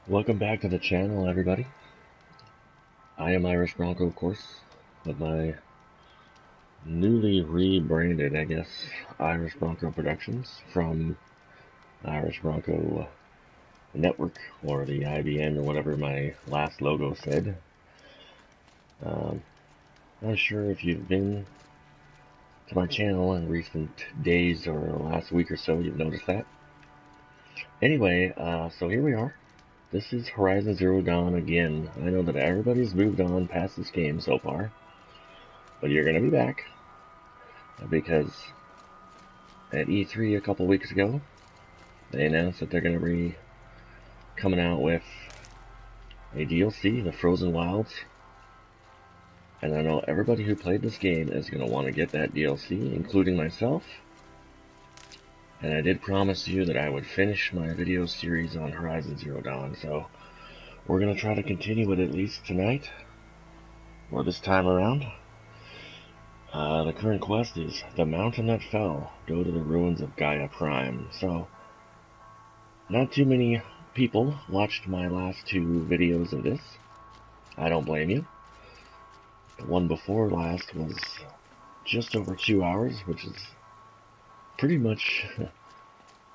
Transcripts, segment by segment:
Welcome back to the channel, everybody. I am Irish Bronco, of course, with my newly rebranded, Irish Bronco Productions from Irish Bronco Network, or the IBN, or whatever my last logo said. Not sure if you've been to my channel in recent days or the last week or so, you've noticed that. Anyway, so here we are. This is Horizon Zero Dawn again. I know that everybody's moved on past this game so far, but you're going to be back because at E3 a couple weeks ago, they announced that they're going to be coming out with a DLC, The Frozen Wilds, and I know everybody who played this game is going to want to get that DLC, including myself. And I did promise you that I would finish my video series on Horizon Zero Dawn, so we're going to try to continue it at least tonight, or this time around. The current quest is The Mountain That Fell. Go to the ruins of Gaia Prime. So, not too many people watched my last two videos of this. I don't blame you. The one before last was just over 2 hours, which is pretty much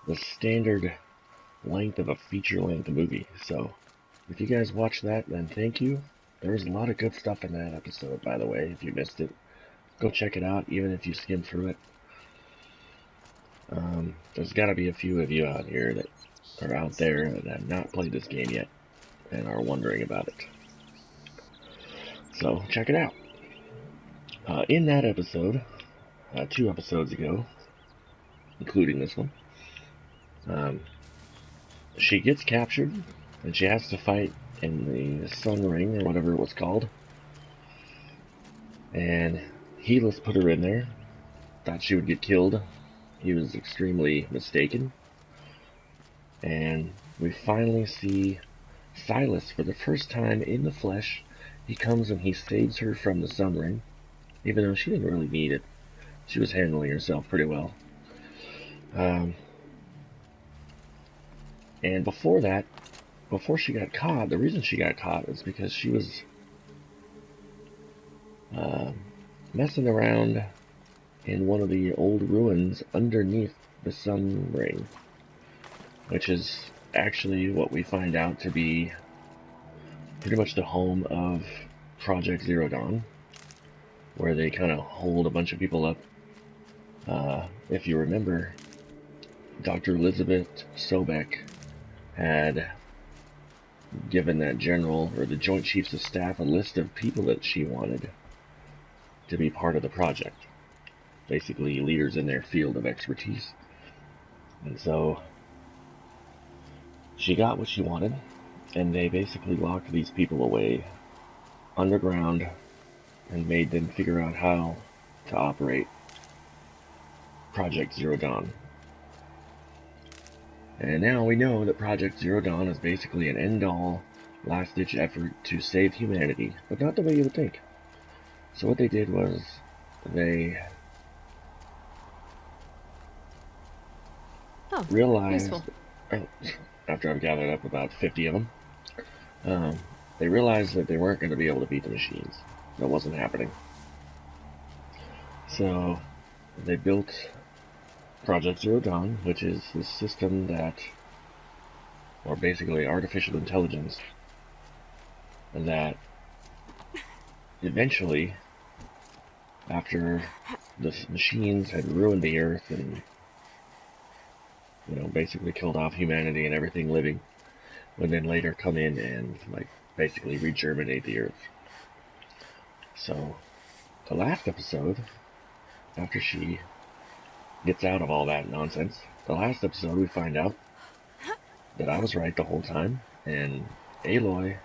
the standard length of a feature-length movie. So, if you guys watched that, then thank you. There was a lot of good stuff in that episode, by the way, if you missed it. Go check it out, even if you skim through it. There's got to be a few of you out here that are out there that have not played this game yet and are wondering about it. So, check it out. In that episode, 2 episodes ago, including this one, she gets captured and she has to fight in the Sun Ring, or whatever it was called. And Helis put her in there, thought she would get killed. He was extremely mistaken. And we finally see Silas for the first time in the flesh. He comes and he saves her from the Sun Ring, even though she didn't really need it. She was handling herself pretty well. And before that, before she got caught, the reason she got caught is because she was messing around in one of the old ruins underneath the Sun Ring, which is actually what we find out to be pretty much the home of Project Zero Dawn, where they kind of hold a bunch of people up. If you remember, Dr. Elizabeth Sobek had given that general, or the Joint Chiefs of Staff, a list of people that she wanted to be part of the project. Basically, leaders in their field of expertise. And so, she got what she wanted, and they basically locked these people away underground and made them figure out how to operate Project Zero Dawn. And now we know that Project Zero Dawn is basically an end-all, last-ditch effort to save humanity, but not the way you would think. So what they did was, they realized, after I've gathered up about 50 of them, they realized that they weren't going to be able to beat the machines. That wasn't happening. So they built Project Zero Dawn, which is this system that, or basically artificial intelligence, that eventually, after the machines had ruined the Earth and, basically killed off humanity and everything living, would then later come in and, basically regerminate the Earth. So, the last episode, after she gets out of all that nonsense, the last episode we find out that I was right the whole time, and Aloy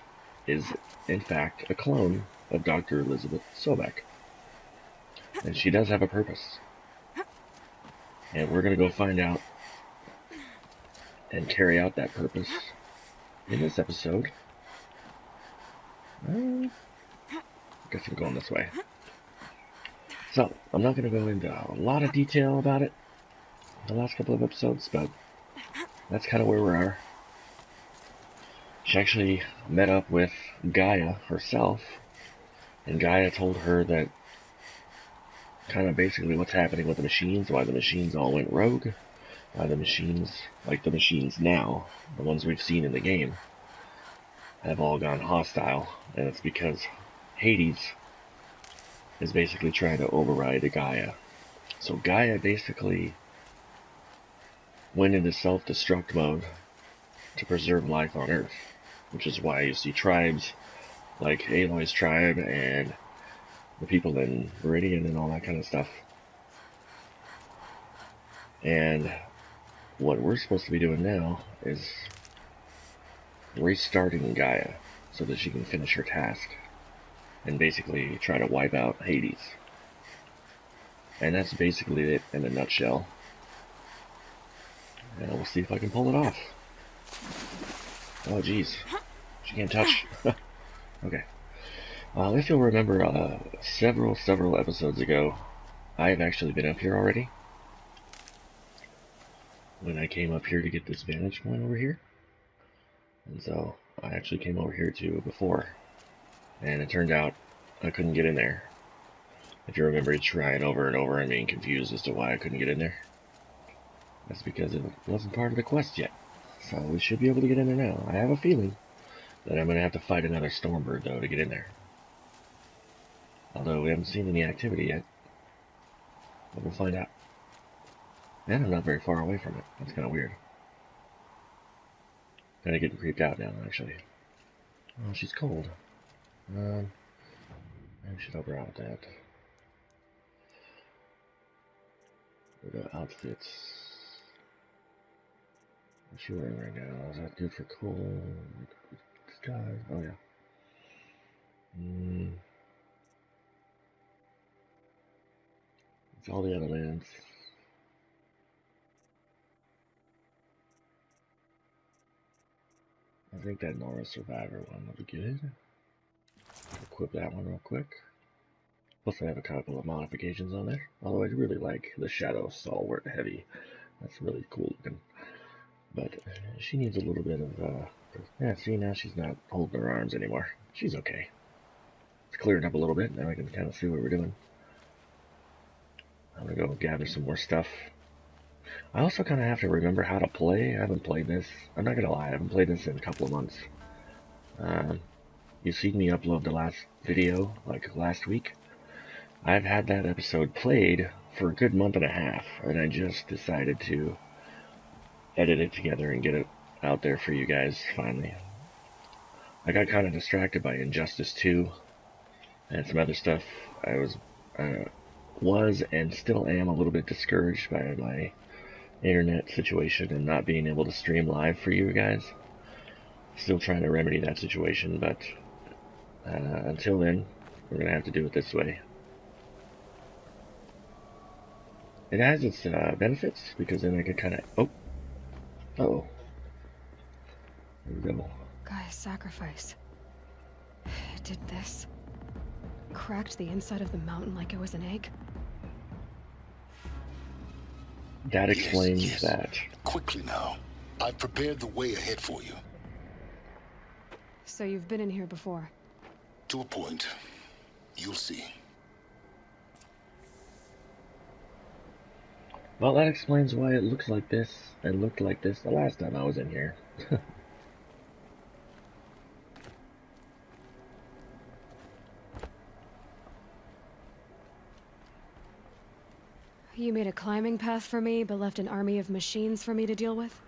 is, in fact, a clone of Dr. Elizabeth Sobek. And she does have a purpose. And we're going to go find out and carry out that purpose in this episode. I guess we're going this way. So, I'm not going to go into a lot of detail about it, the last couple of episodes, but that's kind of where we are. she actually met up with Gaia herself, and Gaia told her that kind of basically what's happening with the machines, why the machines all went rogue, why the machines, like the machines now, the ones we've seen in the game, have all gone hostile, and it's because Hades is basically trying to override Gaia. So Gaia basically went into self-destruct mode to preserve life on Earth, which is why you see tribes like Aloy's tribe and the people in Viridian and all that kind of stuff. And what we're supposed to be doing now is restarting Gaia so that she can finish her task and basically try to wipe out Hades. And that's basically it in a nutshell. And we'll see if I can pull it off. Oh geez, she can't touch. Okay. If you'll remember, several episodes ago, I've actually been up here already. When I came up here to get this vantage point over here. And so, I actually came over here too before. And it turned out I couldn't get in there. If you remember trying over and over and being confused as to why I couldn't get in there. That's because it wasn't part of the quest yet. So we should be able to get in there now. I have a feeling that I'm going to have to fight another Stormbird though to get in there. Although we haven't seen any activity yet. But we'll find out. And I'm not very far away from it. That's kind of weird. Kinda getting creeped out now, actually. Oh, she's cold. Maybe we should help her out with that. What about outfits? What's she wearing right now? Is that good for cold? Sky? Oh, yeah. It's all the other lands. I think that Nora Survivor one will be good. Equip that one real quick. Plus I have a couple of modifications on there. Although I really like the Shadow Stalwart Heavy. That's really cool looking. But she needs a little bit of, yeah, see, now she's not holding her arms anymore. She's okay. It's cleared up a little bit. Now I can kind of see what we're doing. I'm going to go gather some more stuff. I also kind of have to remember how to play. I haven't played this. I'm not going to lie. I haven't played this in a couple of months. You've seen me upload the last video, like last week. I've had that episode played for a good month and a half, and I just decided to edit it together and get it out there for you guys, finally. I got kind of distracted by Injustice 2 and some other stuff. I was and still am a little bit discouraged by my internet situation and not being able to stream live for you guys. Still trying to remedy that situation, but until then, we're going to have to do it this way. It has its benefits, because then I can kind of... Uh-oh. There we go. Gaia's sacrifice. It did this. Cracked the inside of the mountain like it was an egg. That explains that. Quickly now. I've prepared the way ahead for you. So you've been in here before? To a point. You'll see. Well, that explains why it looks like this and looked like this the last time I was in here. You made a climbing path for me, but left an army of machines for me to deal with?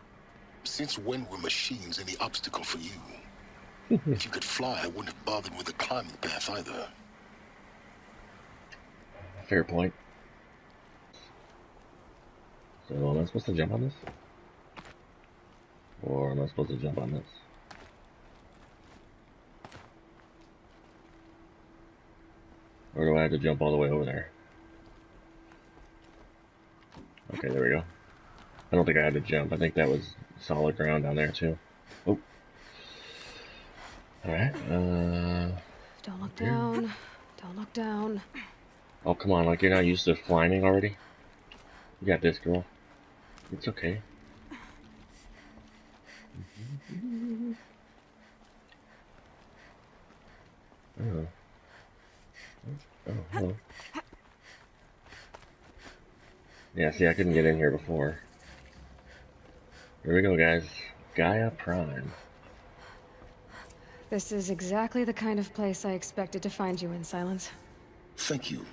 Since when were machines any obstacle for you? If you could fly, I wouldn't have bothered with the climbing path either. Fair point. So am I supposed to jump on this? Or am I supposed to jump on this? Or do I have to jump all the way over there? Okay, there we go. I don't think I had to jump. I think that was solid ground down there too. Oh. Alright, Don't look down. Don't look down. Oh, come on, like you're not used to climbing already? You got this, girl. It's okay. Oh. Oh, hello. Yeah, see, I couldn't get in here before. Here we go, guys. Gaia Prime. This is exactly the kind of place I expected to find you in, Silence. Thank you.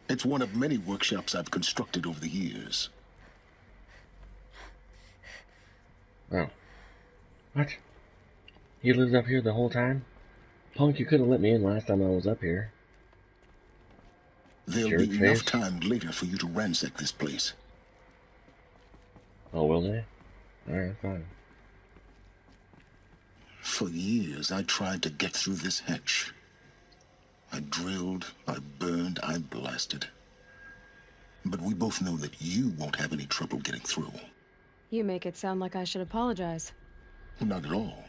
It's one of many workshops I've constructed over the years. Oh. What? He lived up here the whole time? Punk, you could have let me in last time I was up here. There'll Jerk be enough face. time later for you to ransack this place. Oh, will they? Alright, fine. For years, I tried to get through this hatch. I drilled, I burned, I blasted. But we both know that you won't have any trouble getting through. You make it sound like I should apologize. Not at all.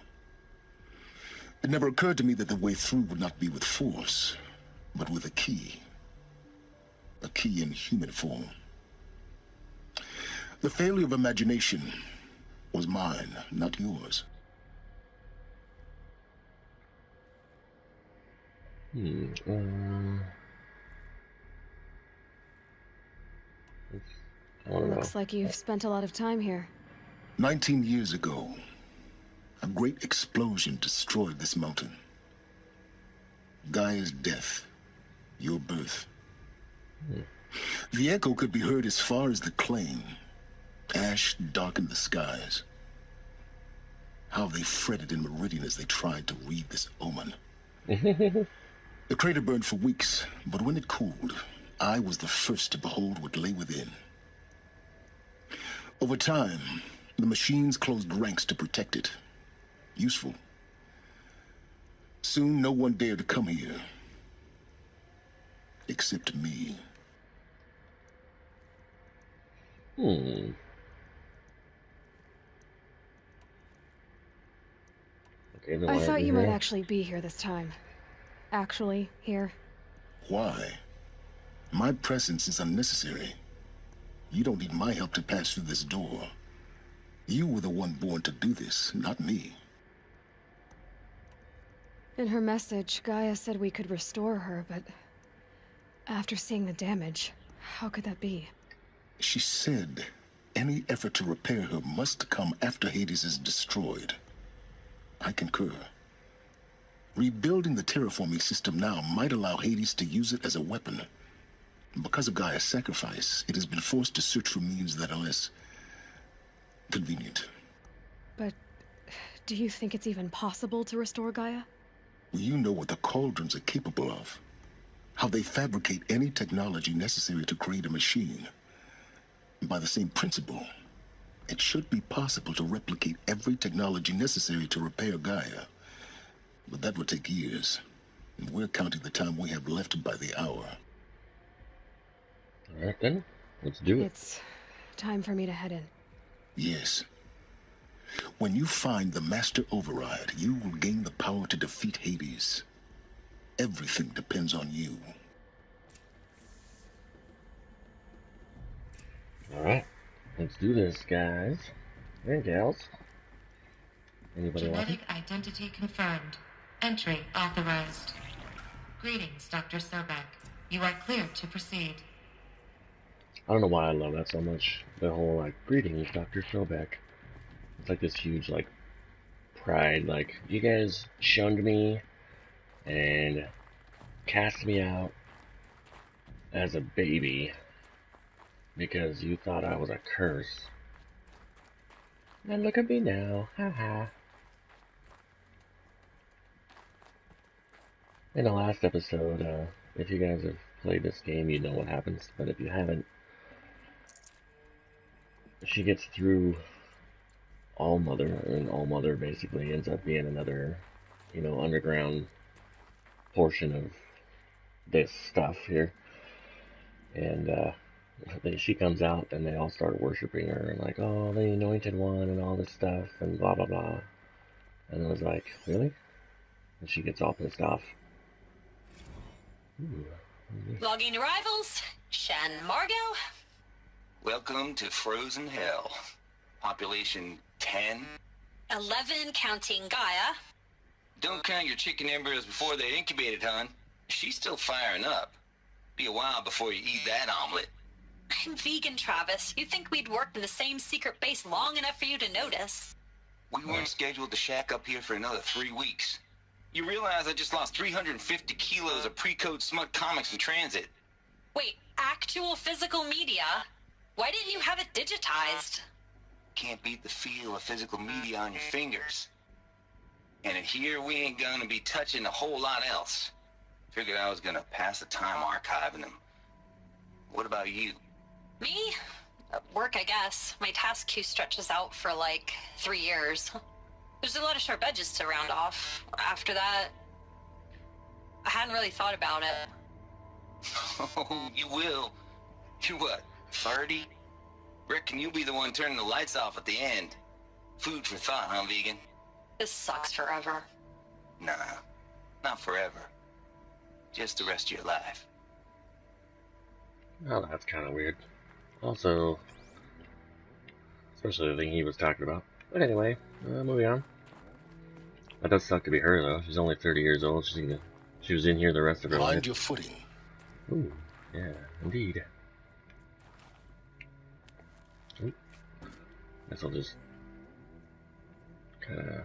It never occurred to me that the way through would not be with force, but with a key. A key in human form. The failure of imagination was mine, not yours. I don't know. Looks like you've spent a lot of time here. 19 years ago, a great explosion destroyed this mountain. Gaia's death, your birth. The echo could be heard as far as the claim. Ash darkened the skies. How they fretted in Meridian as they tried to read this omen. The crater burned for weeks, but when it cooled, I was the first to behold what lay within. Over time, the machines closed ranks to protect it. Useful. Soon, no one dared to come here. Except me. Okay, no, I thought you might actually be here this time. Actually, here. Why? My presence is unnecessary. You don't need my help to pass through this door. You were the one born to do this, not me. In her message, Gaia said we could restore her, but... after seeing the damage, how could that be? She said any effort to repair her must come after Hades is destroyed. I concur. Rebuilding the terraforming system now might allow Hades to use it as a weapon. Because of Gaia's sacrifice, it has been forced to search for means that are less convenient. But do you think it's even possible to restore Gaia? You know what the cauldrons are capable of. How they fabricate any technology necessary to create a machine. By the same principle, it should be possible to replicate every technology necessary to repair Gaia. But that would take years. And we're counting the time we have left by the hour. Alright then, let's do it. It's time for me to head in. Yes. When you find the Master Override, you will gain the power to defeat Hades. Everything depends on you. Alright, let's do this, guys and gals. Anybody Genetic identity confirmed. Entry authorized. Greetings, Dr. Sobek. You are cleared to proceed. I don't know why I love that so much. The whole, like, greetings, Dr. Sobek. It's like this huge, like, pride. Like, you guys shunned me and cast me out as a baby because you thought I was a curse. And look at me now. Haha. In the last episode, if you guys have played this game, you know what happens. But if you haven't, she gets through All Mother, and All Mother basically ends up being another, you know, underground portion of this stuff here. And she comes out, and they all start worshiping her, and like, oh, the Anointed One, and all this stuff, and blah blah blah. And I was like, really? And she gets all pissed off. Ooh. Logging arrivals. Shan Margot. Welcome to Frozen Hell. Population 10. 11 counting Gaia. Don't count your chicken embryos before they're incubated, hon. She's still firing up. Be a while before you eat that omelet. I'm vegan, Travis. You'd think we'd worked in the same secret base long enough for you to notice. We weren't scheduled to shack up here for another 3 weeks. You realize I just lost 350 kilos of pre-code smut comics in transit. Wait, actual physical media? Why didn't you have it digitized? Can't beat the feel of physical media on your fingers. And in here, we ain't gonna be touching a whole lot else. Figured I was gonna pass the time archiving them. What about you? Me? Work, I guess. My task queue stretches out for like 3 years. There's a lot of sharp edges to round off. After that, I hadn't really thought about it. Oh, you will. You're what, 30? Reckon you'll be the one turning the lights off at the end. Food for thought, huh, vegan? This sucks forever. Nah, not forever. Just the rest of your life. Oh, that's kind of weird. Also, especially the thing he was talking about. But anyway, moving on. That does suck to be her, though. She's only 30 years old. She was in here the rest of her life. Find your footing. Ooh, yeah, indeed. Ooh. Guess I'll just kind of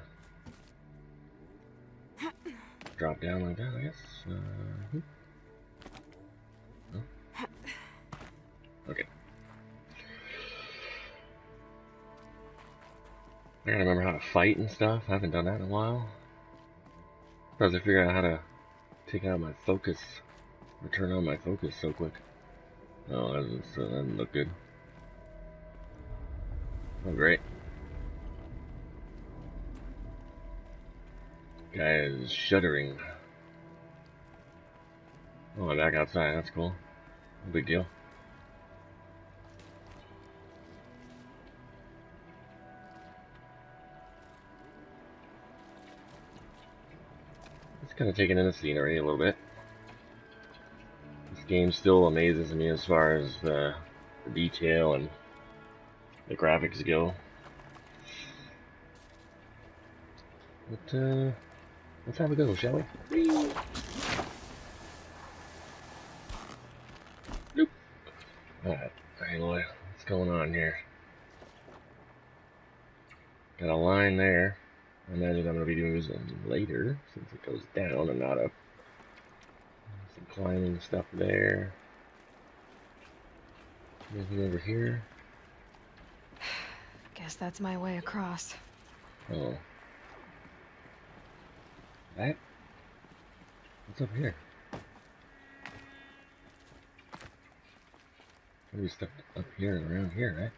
drop down like that, I guess. Oh. Okay. I gotta remember how to fight and stuff. I haven't done that in a while. Because I figure out how to take out my focus, or turn on my focus so quick. Oh, that doesn't look good. Oh, great. Guy is shuddering. Oh, I'm back outside. That's cool. No big deal. Just kind of taking in the scenery a little bit. This game still amazes me as far as the detail and the graphics go. But, let's have a go, shall we? Whee! Nope. Alright, Aloy, what's going on here? Got a line there. I imagine I'm going to be doing this later, since it goes down and not up. Some climbing stuff there. Anything over here? Guess that's my way across. Oh. That? What's up here? Maybe stuff up here and around here, right?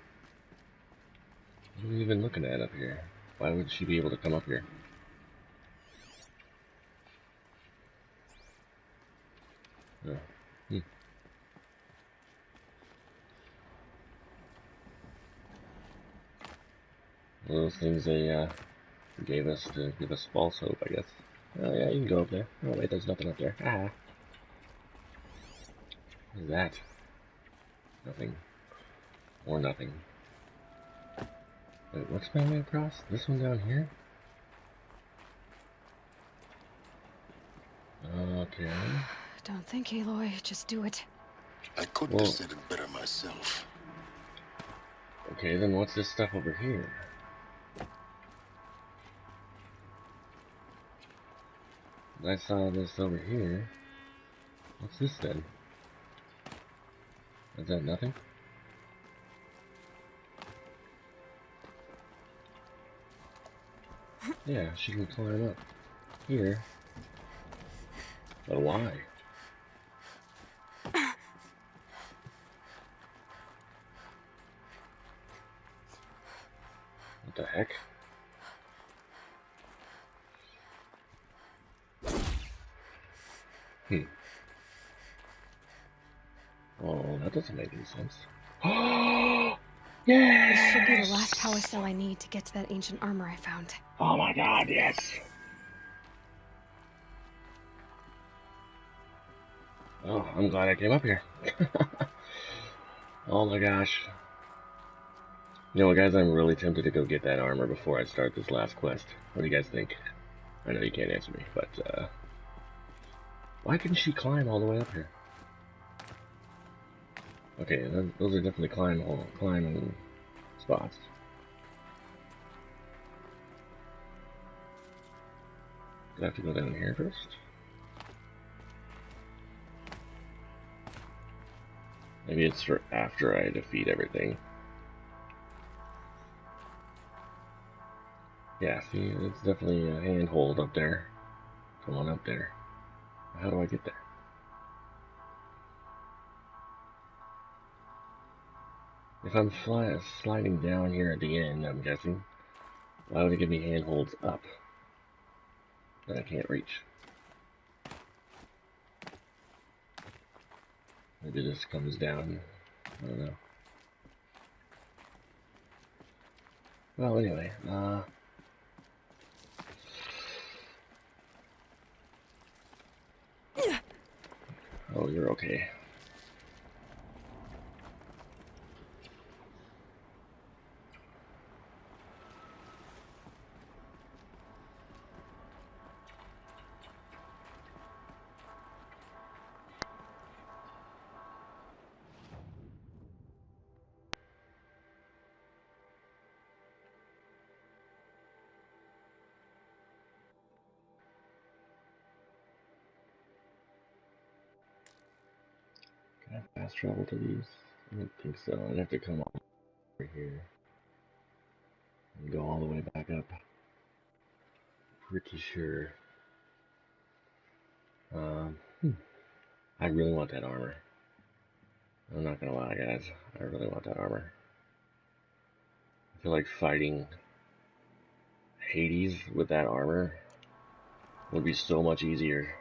What are we even looking at up here? Why would she be able to come up here? Oh. One of those things they gave us to give us false hope, I guess. Oh yeah, you can go up there. Oh wait, there's nothing up there. Ah. What is that? Nothing. Or nothing. Wait, what's my way across? This one down here? Okay. Don't think, Aloy. Just do it. I couldn't have said it better myself. Okay, then what's this stuff over here? I saw this over here. What's this then? Is that nothing? Yeah, she can climb up here. But why? What the heck? Oh, that doesn't make any sense. Oh, yes! This should be the last power cell I need to get to that ancient armor I found. Oh my god, yes! Oh, I'm glad I came up here. Oh my gosh. You know what, guys? I'm really tempted to go get that armor before I start this last quest. What do you guys think? I know you can't answer me, but why couldn't she climb all the way up here? Okay, those are definitely climbing spots. Do I have to go down here first? Maybe it's for after I defeat everything. Yeah, see, it's definitely a handhold up there. Going up there. How do I get there? If I'm sliding down here at the end, I'm guessing, why would it give me handholds up that I can't reach? Maybe this comes down. I don't know. Well, anyway, oh, you're okay. Can I fast travel to these? I don't think so. I'd have to come over here and go all the way back up. Pretty sure. I really want that armor. I'm not gonna lie, guys. I really want that armor. I feel like fighting Hades with that armor would be so much easier.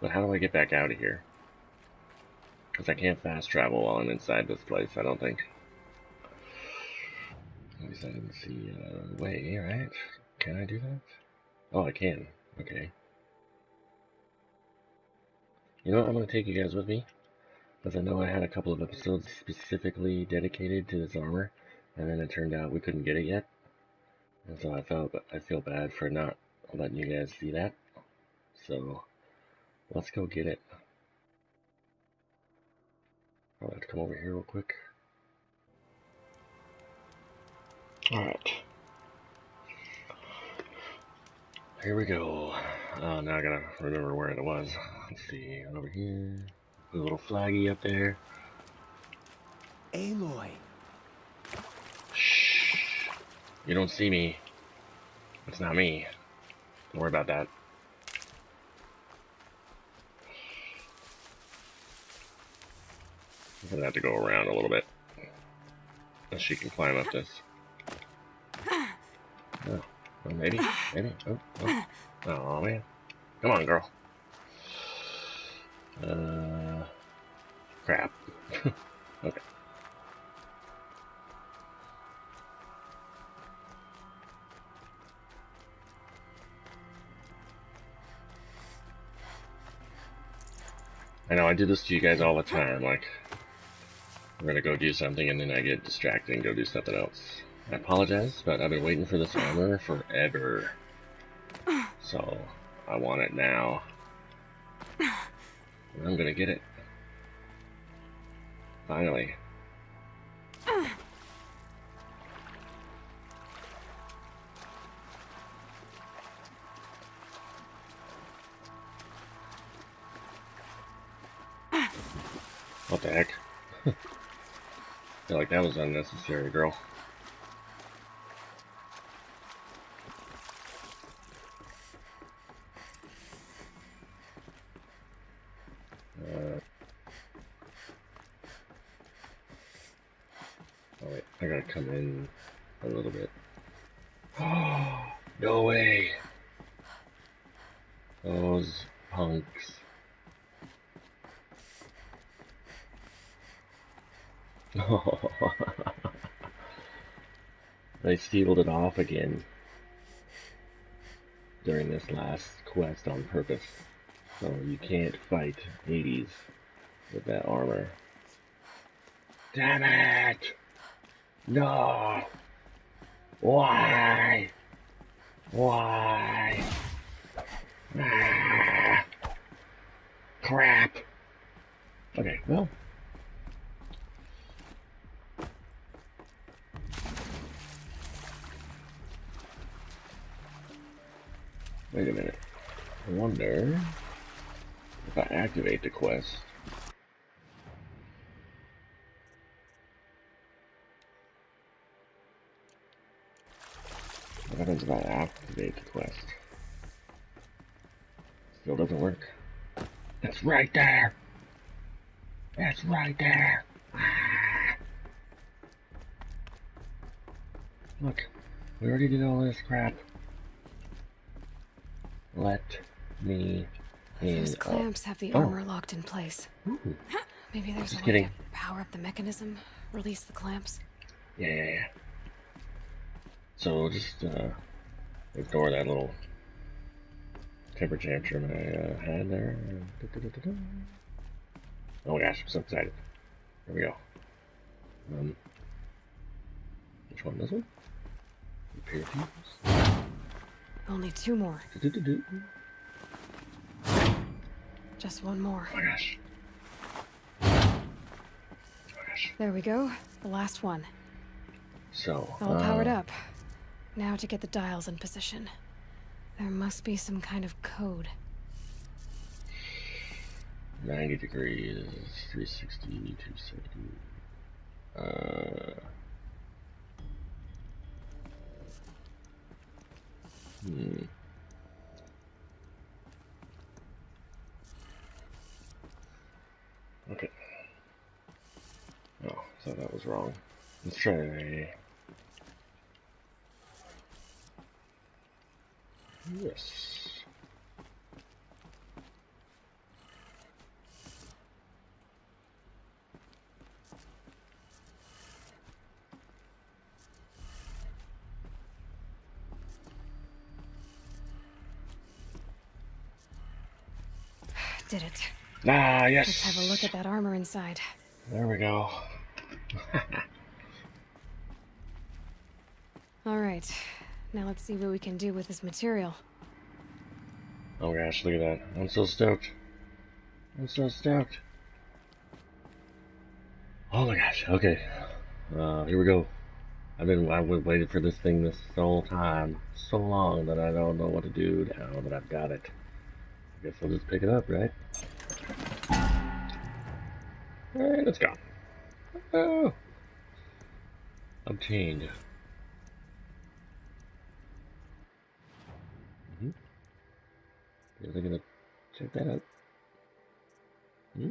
But how do I get back out of here? Because I can't fast travel while I'm inside this place, I don't think. At least I didn't see a way, right? Can I do that? Oh, I can. Okay. You know what? I'm going to take you guys with me. Because I know I had a couple of episodes specifically dedicated to this armor. And then it turned out we couldn't get it yet. And so I feel bad for not letting you guys see that. So, let's go get it. I'll have to come over here real quick. Alright. Here we go. Oh, now I gotta remember where it was. Let's see, over here. A little flaggy up there. Aloy. Shh. You don't see me. It's not me. Don't worry about that. I'm gonna have to go around a little bit. Unless she can climb up this. Oh, well, maybe. Oh. Oh, man. Come on, girl. Crap. Okay. I know I do this to you guys all the time, like, we're gonna go do something and then I get distracted and go do something else. I apologize, but I've been waiting for this armor forever. So, I want it now. And I'm gonna get it. Finally. What the heck? I feel like that was unnecessary, girl. Oh wait, I gotta come in a little bit. Oh, no way! Those punks. They sealed it off again during this last quest on purpose. So you can't fight Hades with that armor. Damn it! No! Why? Why? Ah, crap. Okay, well. Wait a minute. I wonder if I activate the quest. What happens if I activate the quest? Still doesn't work. It's right there! It's right there! Ah. Look, we already did all this crap. Let me in. Those clamps have the armor locked in place. Ooh. Maybe there's Just a way kidding. to power up the mechanism, release the clamps. Yeah. So just ignore that little temper tantrum I had there. Oh my gosh, I'm so excited. Here we go. Which one? This one? Repair fuse. Only 2 more. Just 1 more. Oh my gosh. There we go. The last one. So, All powered up. Now to get the dials in position. There must be some kind of code. 90 degrees, 360, 270. Okay. Oh, so that was wrong. Let's try this. Did it. Ah, yes. Let's have a look at that armor inside. There we go. Alright. Now let's see what we can do with this material. Oh my gosh, look at that. I'm so stoked. I'm so stoked. Oh my gosh, okay. Here we go. I've waiting for this thing this whole time. So long that I don't know what to do now that I've got it. I guess I'll just pick it up, right? Alright, let's go. Oh! Obtained. Are they gonna check that out? I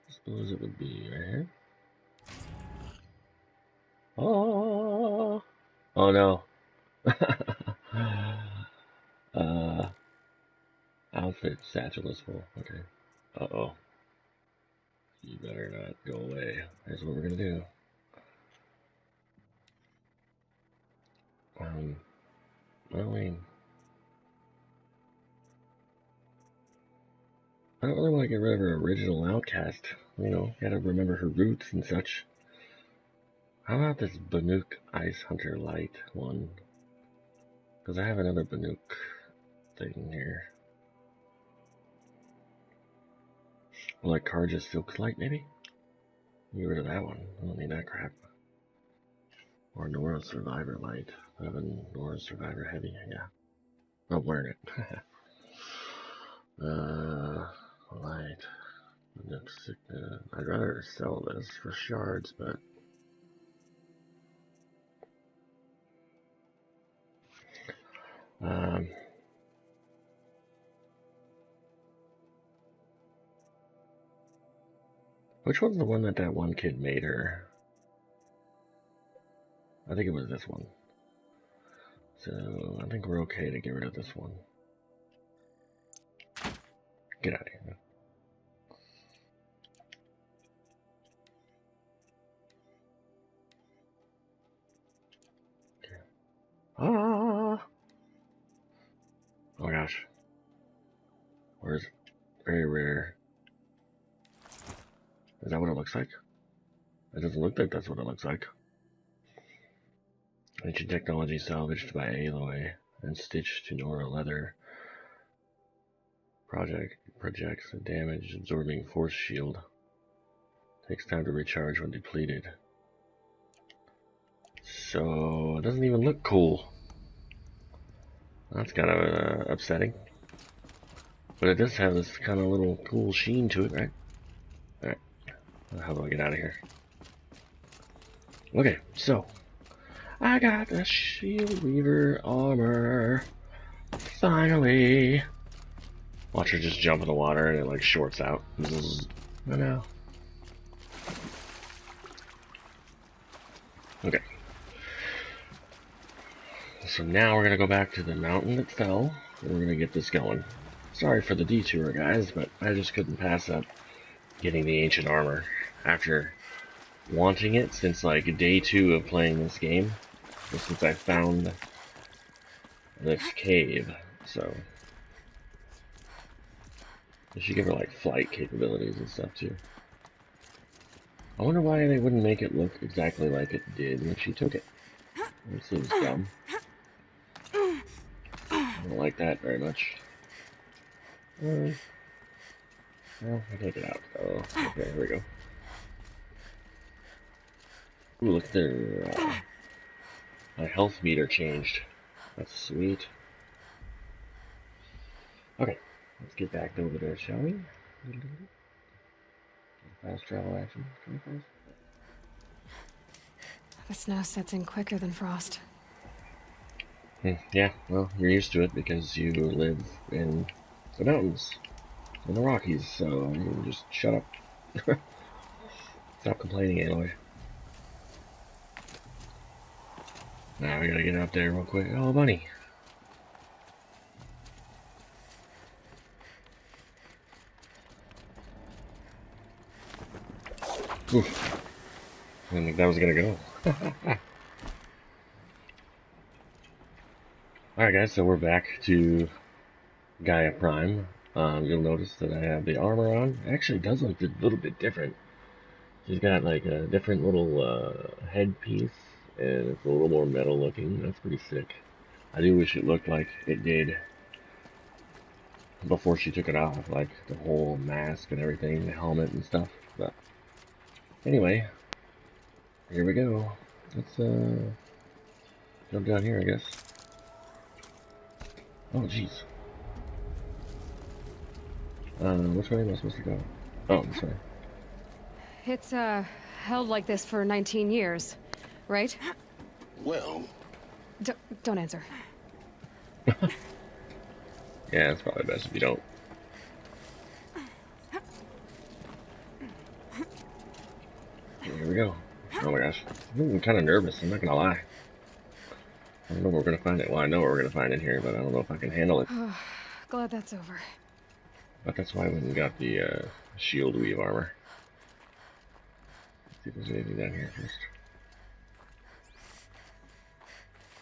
suppose it would be right here. Oh! Oh no. Outfit satchel is full. Okay. Uh-oh. You better not go away. Here's what we're gonna do. I don't really want to get rid of her original outcast. You know, gotta remember her roots and such. How about this Banuk Ice Hunter Light one? Because I have another Banuk thing here. Or like Karja Silk Light, maybe? Get rid of that one. I don't need that crap. Or Nora Survivor Light. I have a Nora Survivor Heavy, yeah. I'm wearing it. Light. I'd rather sell this for shards, but which one's the one that one kid made her? I think it was this one. So I think we're okay to get rid of this one. Get out of here. Okay. Ah! Oh my gosh. Where's very rare? Is that what it looks like? It doesn't look like that's what it looks like. Ancient technology salvaged by Aloy and stitched to Nora leather. Projects a damage absorbing force shield. Takes time to recharge when depleted. So it doesn't even look cool. That's kind of upsetting. But it does have this kind of little cool sheen to it, right? Alright. How do I get out of here? Okay, so I got the Shield Weaver armor. Finally. Watch her just jump in the water and it like shorts out. I know. Okay. So now we're gonna go back to the mountain that fell, and we're gonna get this going. Sorry for the detour, guys, but I just couldn't pass up getting the ancient armor after wanting it since like day 2 of playing this game, since I found this cave. So they should give her like flight capabilities and stuff too. I wonder why they wouldn't make it look exactly like it did when she took it. It seems dumb. I don't like that very much. Well, I can't get out. Oh, okay, here we go. Ooh, look there. My health meter changed. That's sweet. Okay, let's get back over there, shall we? Fast travel action. The snow sets in quicker than frost. Yeah, well, you're used to it because you live in the mountains, in the Rockies, so you just shut up. Stop complaining, Aloy. Now we gotta get up there real quick. Oh, bunny. Oof. I didn't think that was gonna go. Alright guys, so we're back to Gaia Prime. You'll notice that I have the armor on. It actually does look a little bit different. She's got like a different little headpiece, and it's a little more metal looking. That's pretty sick. I do wish it looked like it did before she took it off, like the whole mask and everything, the helmet and stuff. But anyway, here we go. Let's jump down here, I guess. Oh, jeez. Which way am I supposed to go? Oh, this way. It's, held like this for 19 years, right? Well, Don't answer. Yeah, it's probably best if you don't. Here we go. Oh my gosh. I'm kind of nervous, I'm not gonna lie. I don't know what we're gonna find it. Well, I know what we're gonna find in here, but I don't know if I can handle it. Glad that's over. But that's why I went and got the shield weave armor. Let's see if there's anything down here first.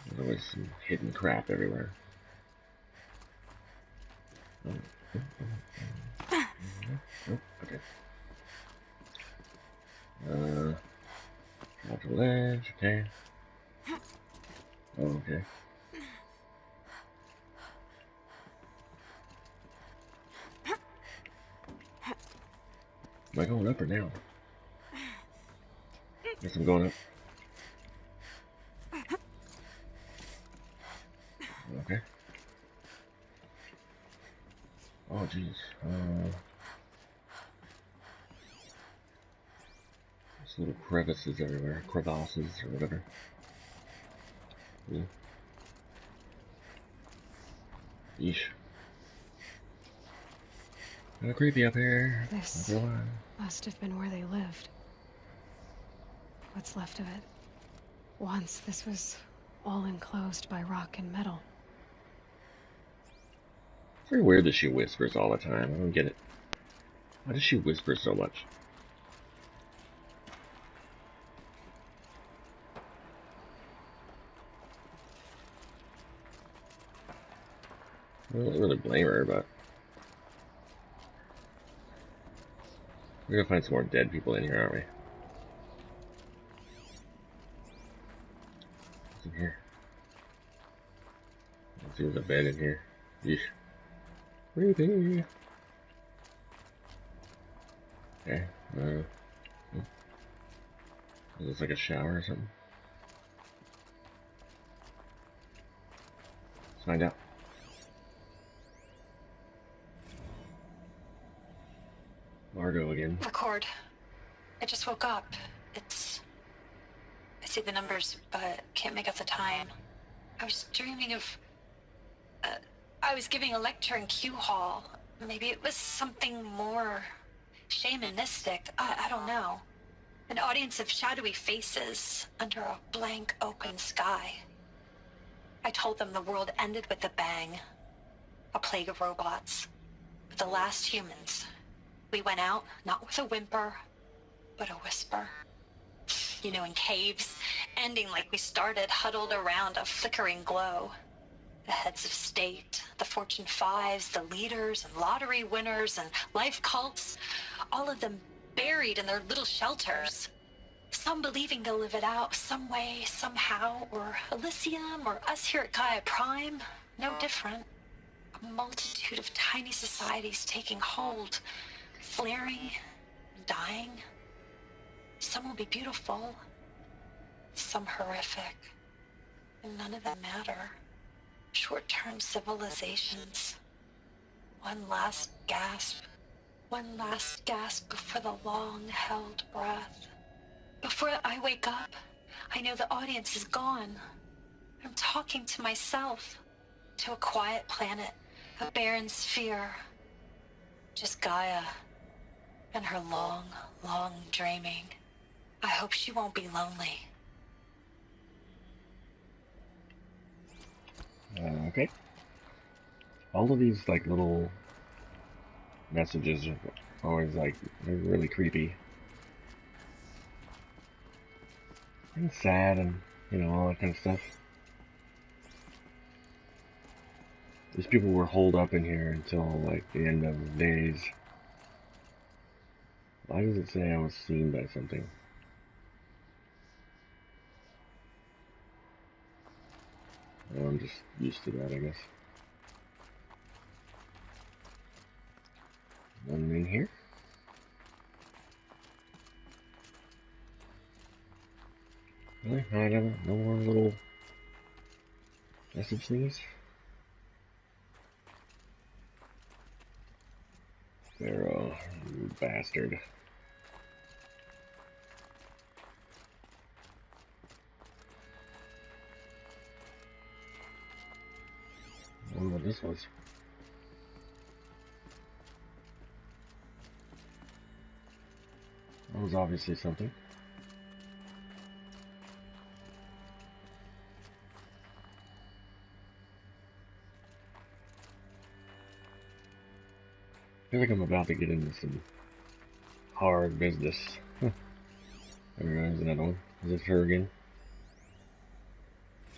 There's always some hidden crap everywhere. Oh, okay. Off the ledge, okay. Oh, okay. Am I going up or down? Guess I'm going up. Okay. Oh, jeez. There's little crevices everywhere. Crevasses or whatever. Yeah. Yeesh. Kinda creepy up here. This must have been where they lived. What's left of it. Once, this was all enclosed by rock and metal. It's very weird that she whispers all the time. I don't get it. Why does she whisper so much? I don't really blame her, but We're gonna find some more dead people in here, aren't we? What's in here? Let's see, there's a bed in here. Yeesh. Creepy. Okay. It looks like a shower or something. Let's find out. Margot again. Record. I just woke up. I see the numbers, but can't make out the time. I was dreaming of... I was giving a lecture in Q Hall. Maybe it was something more shamanistic. I don't know. An audience of shadowy faces under a blank open sky. I told them the world ended with a bang. A plague of robots. The last humans. We went out, not with a whimper, but a whisper. You know, in caves, ending like we started, huddled around a flickering glow. The heads of state, the Fortune 5s, the leaders and lottery winners and life cults, all of them buried in their little shelters. Some believing they'll live it out some way, somehow, or Elysium, or us here at Gaia Prime, no different. A multitude of tiny societies taking hold, flaring, dying. Some will be beautiful, some horrific, and none of them matter. Short-term civilizations. One last gasp before the long-held breath. Before I wake up, I know the audience is gone. I'm talking to myself, to a quiet planet, a barren sphere. Just Gaia and her long, long dreaming. I hope she won't be lonely. Okay. All of these like little messages are always like they're really creepy and sad, and you know, all that kind of stuff. These people were holed up in here until like the end of the days. Why does it say I was seen by something? Well, I'm just used to that, I guess. Nothing in here? Really? No more little message things? Pharaoh, you bastard. I don't know what this was. That was obviously something. I feel like I'm about to get into some hard business. There is another one. Is it her again?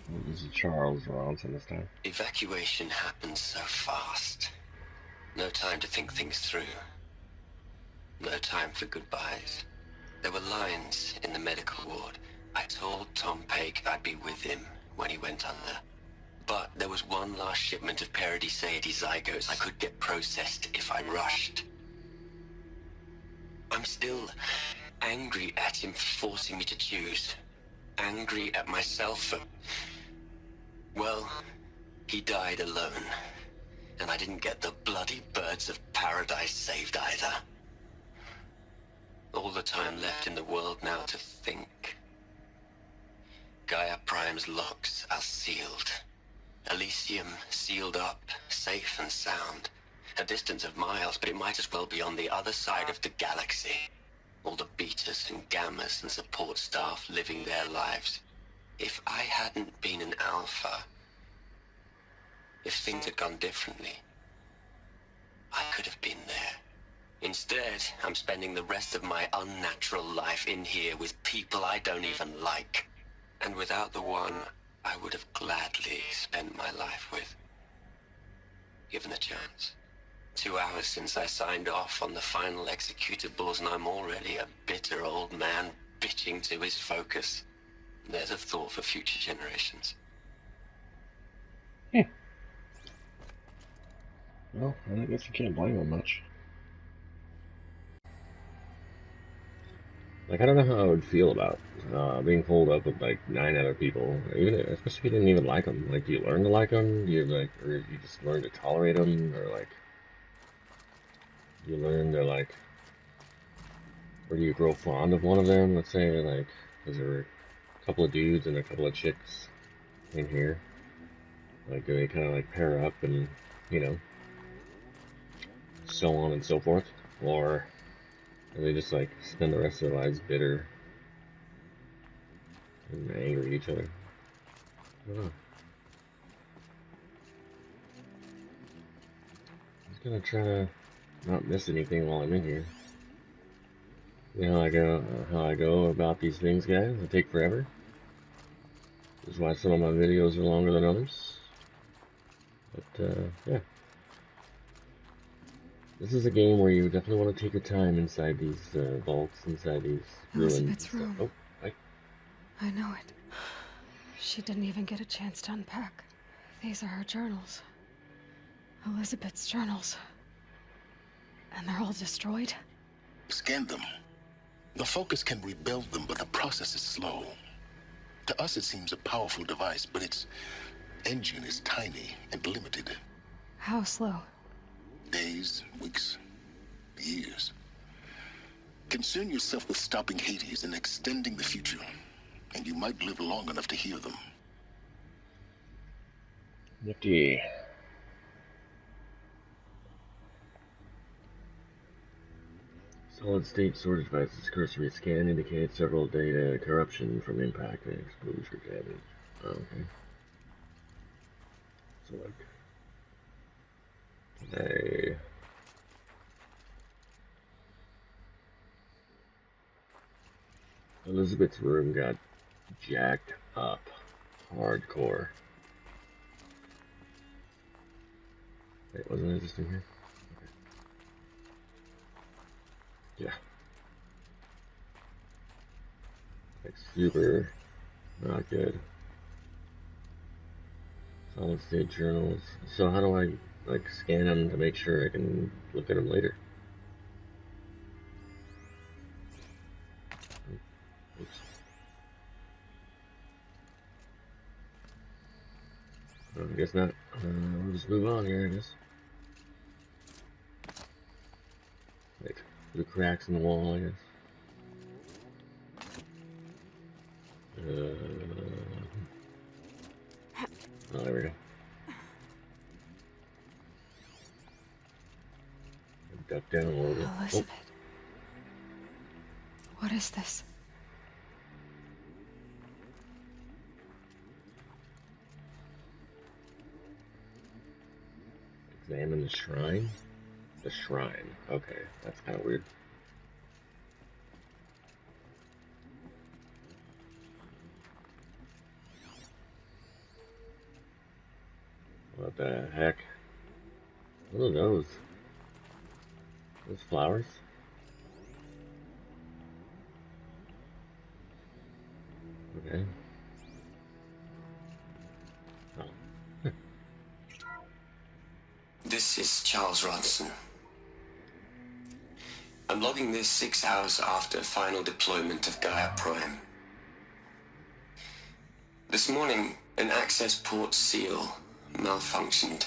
Oh, this is Charles Ronson this time. Evacuation happens so fast. No time to think things through. No time for goodbyes. There were lines in the medical ward. I told Tom Paik I'd be with him when he went under. But there was one last shipment of Paradiseidae zygotes I could get processed if I rushed. I'm still angry at him for forcing me to choose. Angry at myself for... Well, he died alone. And I didn't get the bloody birds of paradise saved either. All the time left in the world now to think. Gaia Prime's locks are sealed. Elysium sealed up, safe and sound. A distance of miles, but it might as well be on the other side of the galaxy. All the betas and gammas and support staff living their lives. If I hadn't been an alpha, if things had gone differently, I could have been there. Instead, I'm spending the rest of my unnatural life in here with people I don't even like. And without the one I would have gladly spent my life with, given a chance. 2 hours since I signed off on the final executables, and I'm already a bitter old man bitching to his focus. There's a thought for future generations. Well, I guess you can't blame him much. Like, I don't know how I would feel about being pulled up with like 9 other people, even especially if you didn't even like them. Like, do you learn to like them? Do you like, or you just learn to tolerate them, or like, you learn to like, or do you grow fond of one of them? Let's say like, because there were a couple of dudes and a couple of chicks in here. Like, do they kind of like pair up and, you know, so on and so forth, or do they just like spend the rest of their lives bitter and angry at each other? I don't know. I'm just gonna try to not miss anything while I'm in here. You know, how I go about these things, guys. They take forever. This is why some of my videos are longer than others. But yeah. This is a game where you definitely want to take your time inside these vaults, inside these ruins. Elizabeth's room. Oh, hi. I know it. She didn't even get a chance to unpack. These are her journals. Elizabeth's journals. And they're all destroyed? Scan them. The Focus can rebuild them, but the process is slow. To us, it seems a powerful device, but its engine is tiny and limited. How slow? Days, weeks, years. Concern yourself with stopping Hades and extending the future, and you might live long enough to hear them. Nifty. Solid state storage devices cursory scan indicates several data corruption from impact and exposure damage. Oh, okay. So like, Elizabeth's room got jacked up hardcore. Wait, wasn't it just in here? Yeah. Like, super not good. Solid state journals. So how do I, like, scan them to make sure I can look at them later? Oops. I guess not. We'll just move on here, I guess. Like, the cracks in the wall, I guess. Oh, there we go. Duck down a little bit. Elizabeth. What is this? Examine the shrine? The shrine. Okay, that's kind of weird. What the heck? What are those? Those flowers? Okay. Oh. This is Charles Ronson. I'm logging this 6 hours after final deployment of Gaia Prime. This morning, an access port seal malfunctioned.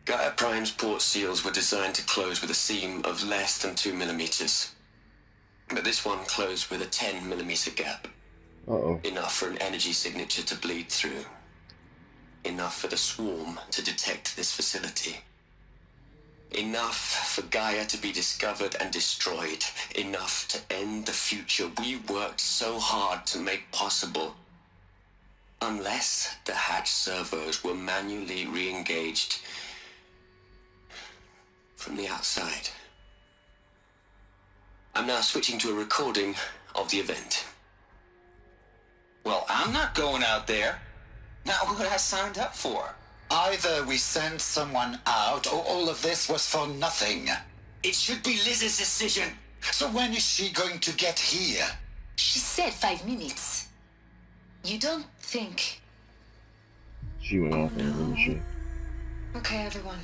Gaia Prime's port seals were designed to close with a seam of less than 2 millimeters. But this one closed with a 10 millimeter gap. Uh-oh. Enough for an energy signature to bleed through. Enough for the swarm to detect this facility. Enough for Gaia to be discovered and destroyed. Enough to end the future we worked so hard to make possible. Unless the hatch servos were manually re-engaged from the outside. I'm now switching to a recording of the event. Well, I'm not going out there. Not what I signed up for. Either we send someone out, or all of this was for nothing. It should be Liz's decision. So when is she going to get here? She said 5 minutes. You don't think... She went off there, didn't she? Okay, everyone.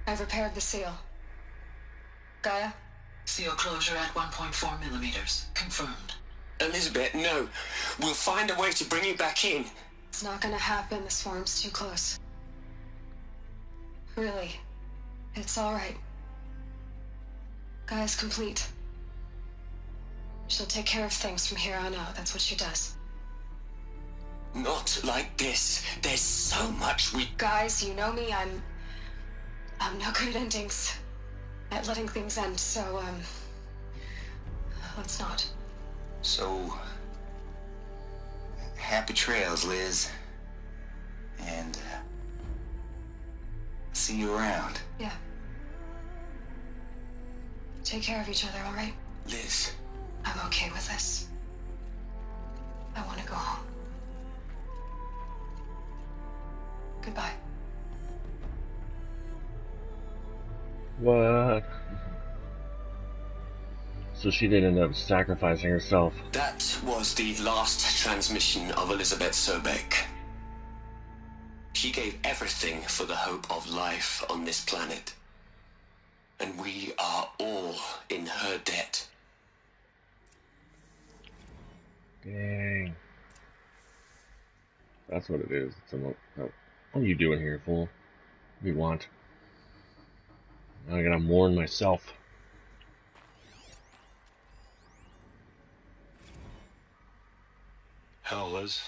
I've repaired the seal. Gaia? Seal closure at 1.4 millimeters. Confirmed. Elizabeth, no. We'll find a way to bring you back in. It's not gonna happen. The swarm's too close. Really. It's alright. Gaia's complete. She'll take care of things from here on out. That's what she does. Not like this. There's so much we... Guys, you know me. I'm no good at endings. At letting things end, so, let's not. So, happy trails, Liz. And, see you around. Yeah. Take care of each other, all right? Liz. I'm okay with this. I want to go home. Goodbye. What? So she did end up sacrificing herself. That was the last transmission of Elizabeth Sobek. She gave everything for the hope of life on this planet. And we are all in her debt. Dang. That's what it is. It's what are you doing here, fool? What do you want? I gotta mourn myself. Hell, Liz.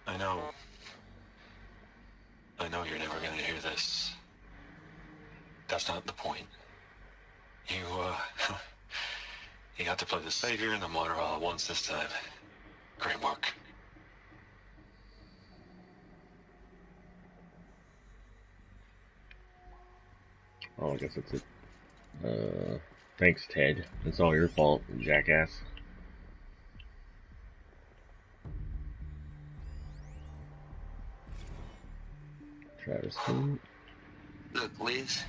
I know you're never gonna hear this. That's not the point. You got to play the savior and the martyr all at once this time. Great work. Oh, I guess that's it. Thanks, Ted. It's all your fault, jackass. Travis. Look, Liz.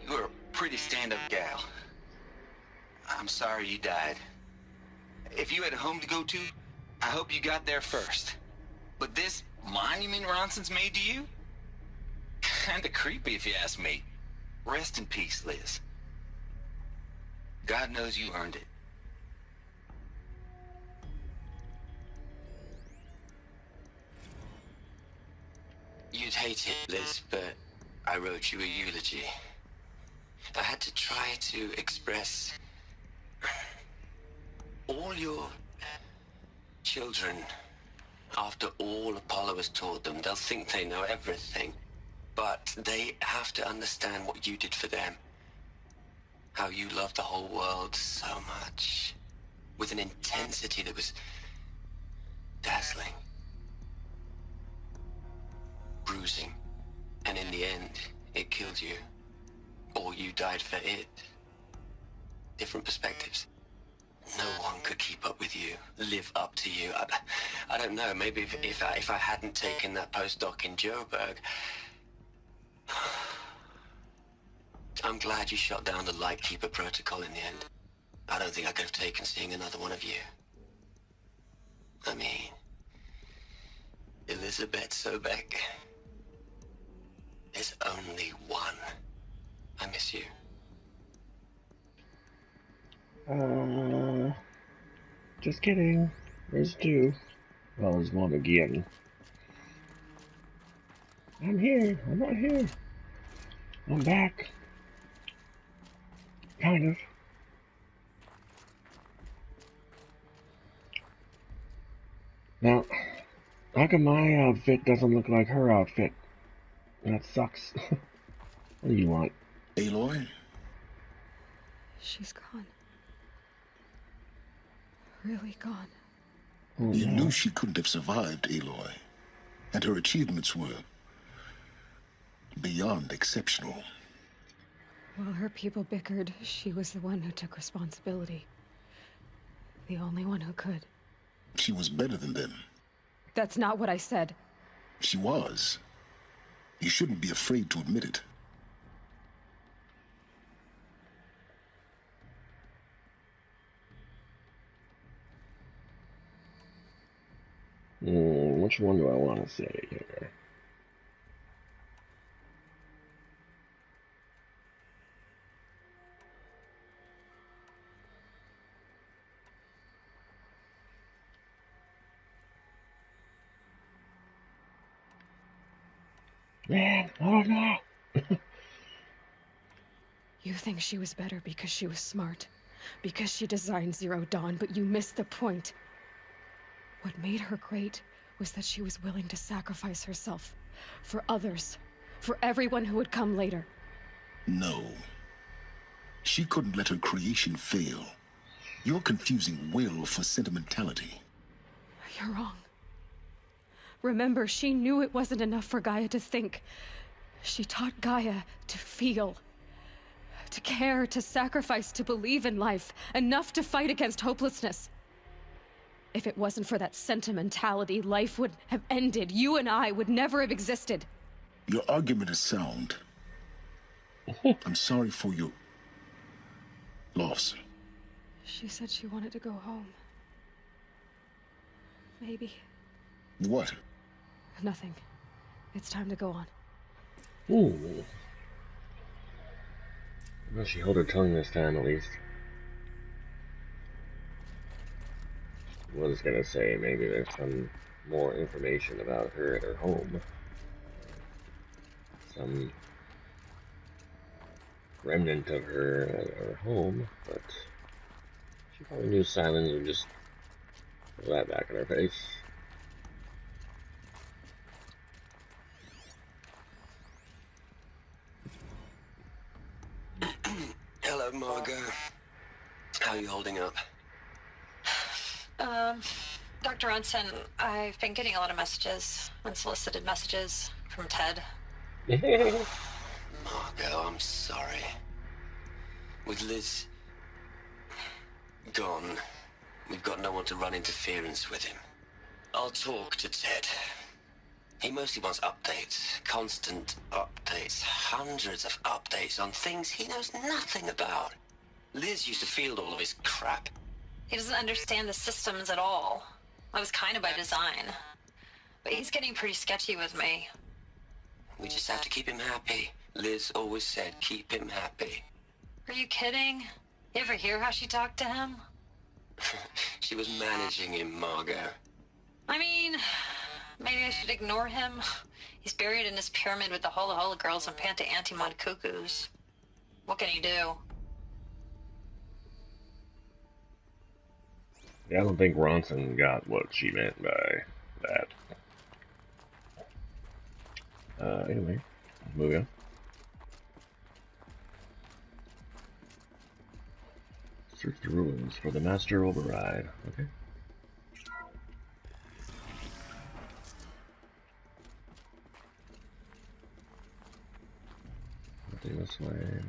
You're a pretty stand-up gal. I'm sorry you died. If you had a home to go to, I hope you got there first. But this monument Ronson's made to you? Kinda creepy if you ask me. Rest in peace, Liz. God knows you earned it. You'd hate it, Liz, but I wrote you a eulogy. I had to try to express all your children. After all Apollo has taught them, they'll think they know everything. But they have to understand what you did for them. How you loved the whole world so much. With an intensity that was dazzling. Bruising. And in the end, it killed you. Or you died for it. Different perspectives. No one could keep up with you, live up to you. I don't know, maybe if I hadn't taken that postdoc in Joburg... I'm glad you shot down the Lightkeeper protocol in the end. I don't think I could have taken seeing another one of you. I mean... Elizabeth Sobek... There's only one. I miss you. Just kidding. There's two. Well, there's one again. I'm here. I'm not here. I'm back. Kind of. Now, how come my outfit doesn't look like her outfit? That sucks. What do you want? Aloy? She's gone. Really gone. Oh, You no. knew she couldn't have survived, Aloy. And her achievements were beyond exceptional. While her people bickered, she was the one who took responsibility. The only one who could. She was better than them. That's not what I said. She was. You shouldn't be afraid to admit it. Which one do I want to say here? Man, I don't know. You think she was better because she was smart, because she designed Zero Dawn, but you missed the point. What made her great was that she was willing to sacrifice herself for others, for everyone who would come later. No. She couldn't let her creation fail. You're confusing will for sentimentality. You're wrong. Remember, she knew it wasn't enough for Gaia to think. She taught Gaia to feel, to care, to sacrifice, to believe in life, enough to fight against hopelessness. If it wasn't for that sentimentality, life would have ended. You and I would never have existed. Your argument is sound. I'm sorry for your loss. She said she wanted to go home. Maybe. What? Nothing. It's time to go on. Ooh. Well, she held her tongue this time, at least. I was gonna say maybe there's some more information about her at her home. Some remnant of her at her home, but she probably knew silence would just throw that back in her face. Hello, Margot. How are you holding up? Dr. Ronson, I've been getting a lot of messages, unsolicited messages from Ted. Margot, I'm sorry. With Liz gone, we've got no one to run interference with him. I'll talk to Ted. He mostly wants updates, constant updates, hundreds of updates on things he knows nothing about. Liz used to field all of his crap. He doesn't understand the systems at all. That was kind of by design. But he's getting pretty sketchy with me. We just have to keep him happy. Liz always said, keep him happy. Are you kidding? You ever hear how she talked to him? She was managing him, Margot. I mean, maybe I should ignore him. He's buried in his pyramid with the Hola Hola girls and Panta Antimod cuckoos. What can he do? Yeah, I don't think Ronson got what she meant by that. Anyway, moving on. Search the ruins for the master override. Okay. Nothing this way.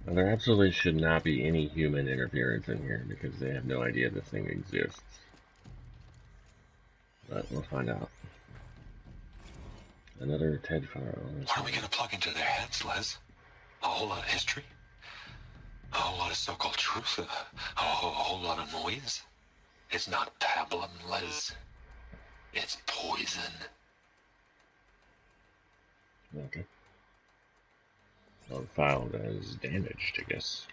Now, there absolutely should not be any human interference in here because they have no idea this thing exists. But we'll find out. Another Ted file. What are we going to plug into their heads, Liz? A whole lot of history? A whole lot of so-called truth? A whole lot of noise? It's not pablum, Liz. It's poison. Okay. Well, filed as damaged, I guess.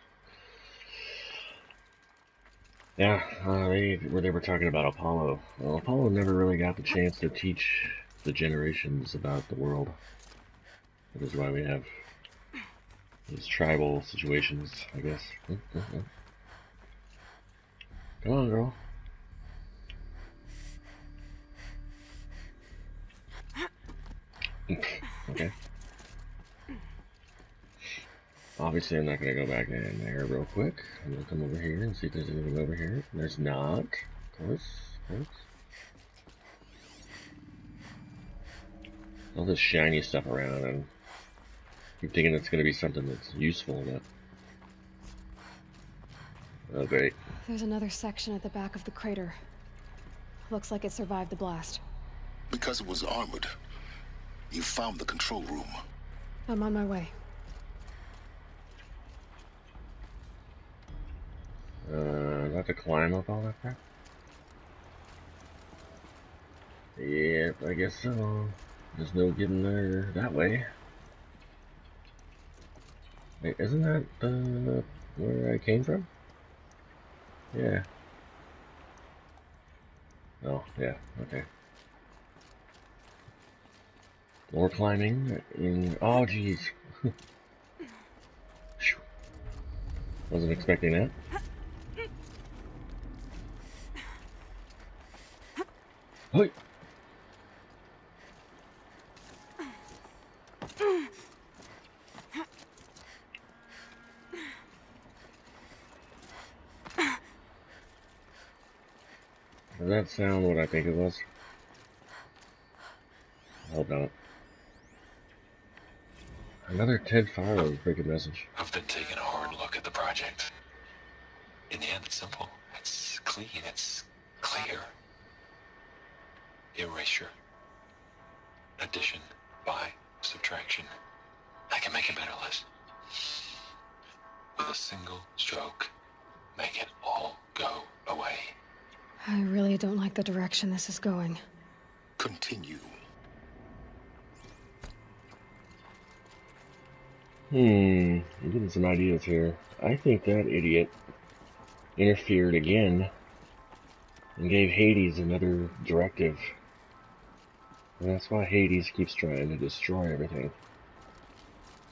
Yeah, they were talking about Apollo. Well, Apollo never really got the chance to teach the generations about the world. That is why we have these tribal situations, I guess. Come on, girl. Okay. Obviously, I'm not going to go back in there real quick. I'm going to come over here and see if there's anything over here. There's not. Of course. All this shiny stuff around, and I keep thinking it's going to be something that's useful, but Oh, great. There's another section at the back of the crater. Looks like it survived the blast. Because it was armored, you found the control room. I'm on my way. I have to climb up all that crap? Yep, I guess so. There's no getting there that way. Wait, isn't that where I came from? Yeah. Oh, yeah, okay. More climbing in... Oh, jeez. Wasn't expecting that. Hey! Does that sound what I think it was? Hold on. Another Ted Farlow freaking message. I've been taking a hard look at the project. In the end, it's simple. It's clean. It's clear. Erasure. Addition. By. Subtraction. I can make it better, Liz. With a single stroke, make it all go away. I really don't like the direction this is going. Continue. I'm getting some ideas here. I think that idiot interfered again and gave Hades another directive. And that's why Hades keeps trying to destroy everything.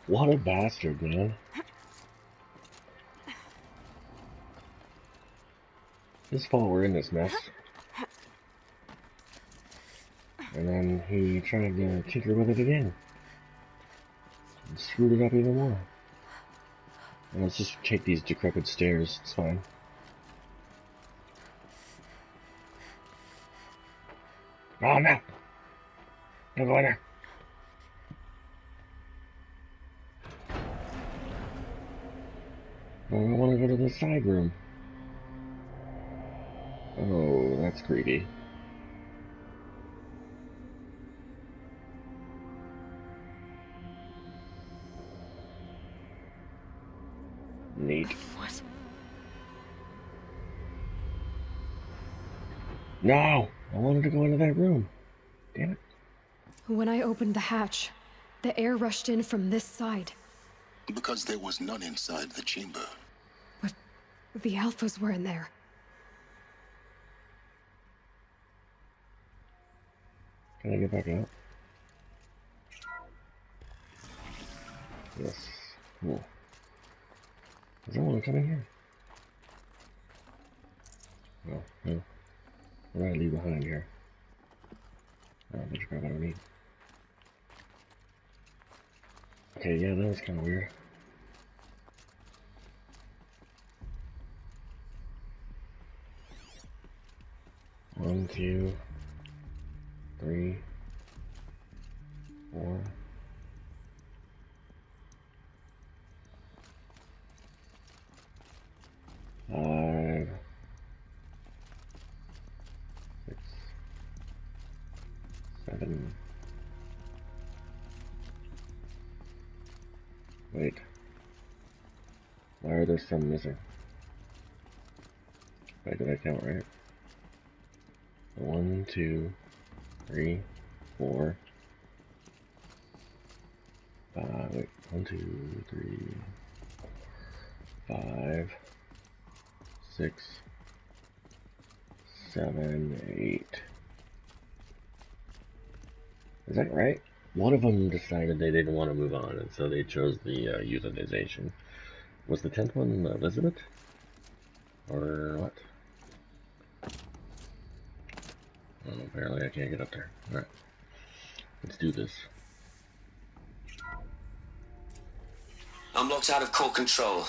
What a bastard, man. His fault we're in this mess. And then he tried to tinker with it again. And screwed it up even more. And let's just take these decrepit stairs, it's fine. Oh no! Don't go in there! I want to go to the side room. Oh, that's creepy. Neat. What? No! I wanted to go into that room. Damn it. When I opened the hatch, the air rushed in from this side. Because there was none inside the chamber. But the alphas were in there. Can I get back out? Yes. Cool. Does anyone come in here? No, no. What did I leave behind here? Oh, bunch of crap I don't need. Okay, yeah, that was kind of weird. One, 2, 3, 4. 5, 6, 7. Wait. Why are there some missing? Wait, did I count right? 1, 2, 3, 4, 5. Wait, 1, 2, 3, 5, 6, 7, 8. Is that right? One of them decided they didn't want to move on, and so they chose the euthanization. Was the 10th one Elizabeth? Or what? Oh, apparently I can't get up there. Alright. Let's do this. I'm locked out of core control.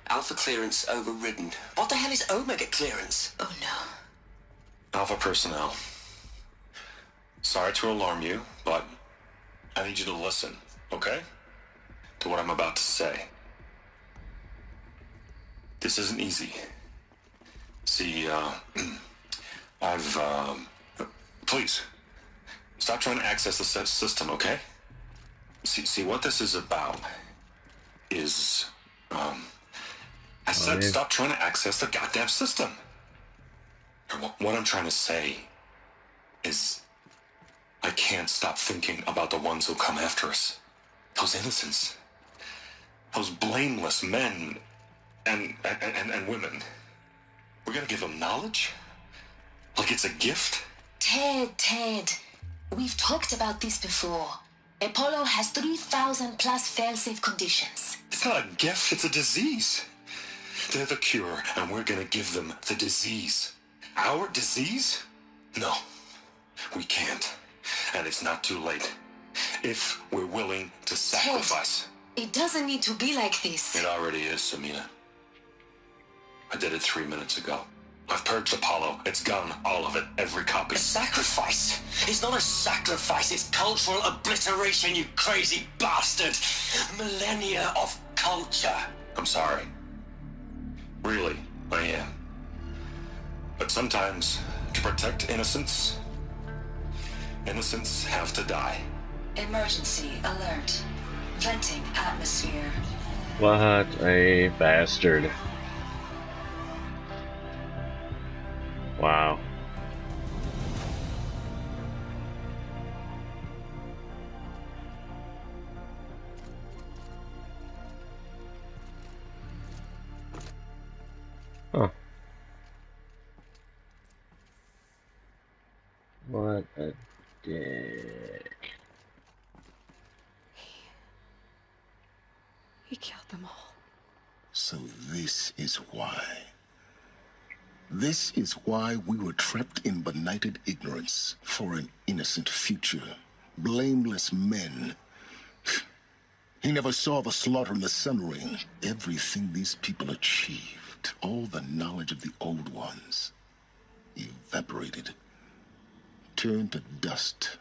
Alpha clearance overridden. What the hell is Omega clearance? Oh no. Alpha personnel. Sorry to alarm you, but I need you to listen, okay? To what I'm about to say. This isn't easy. See, please, stop trying to access the system, okay? See, what this is about is, I said stop trying to access the goddamn system. What I'm trying to say is, I can't stop thinking about the ones who come after us. Those innocents. Those blameless men and women. We're gonna give them knowledge? Like it's a gift? Ted. We've talked about this before. Apollo has 3,000 plus fail-safe conditions. It's not a gift, it's a disease. They're the cure, and we're gonna give them the disease. Our disease? No, we can't. And it's not too late. If we're willing to sacrifice. Ted, it doesn't need to be like this. It already is, Samina. I did it 3 minutes ago. I've purged Apollo. It's gone. All of it. Every copy. A sacrifice? It's not a sacrifice. It's cultural obliteration, you crazy bastard. Millennia of culture. I'm sorry. Really, I am. But sometimes, to protect innocence, innocents have to die. Emergency alert. Venting atmosphere. What a bastard. Wow. Huh. What a dick. He killed them all. So this is why. This is why we were trapped in benighted ignorance for an innocent future. Blameless men. He never saw the slaughter in the Sun Ring. Everything these people achieved, all the knowledge of the old ones, evaporated, turned to dust,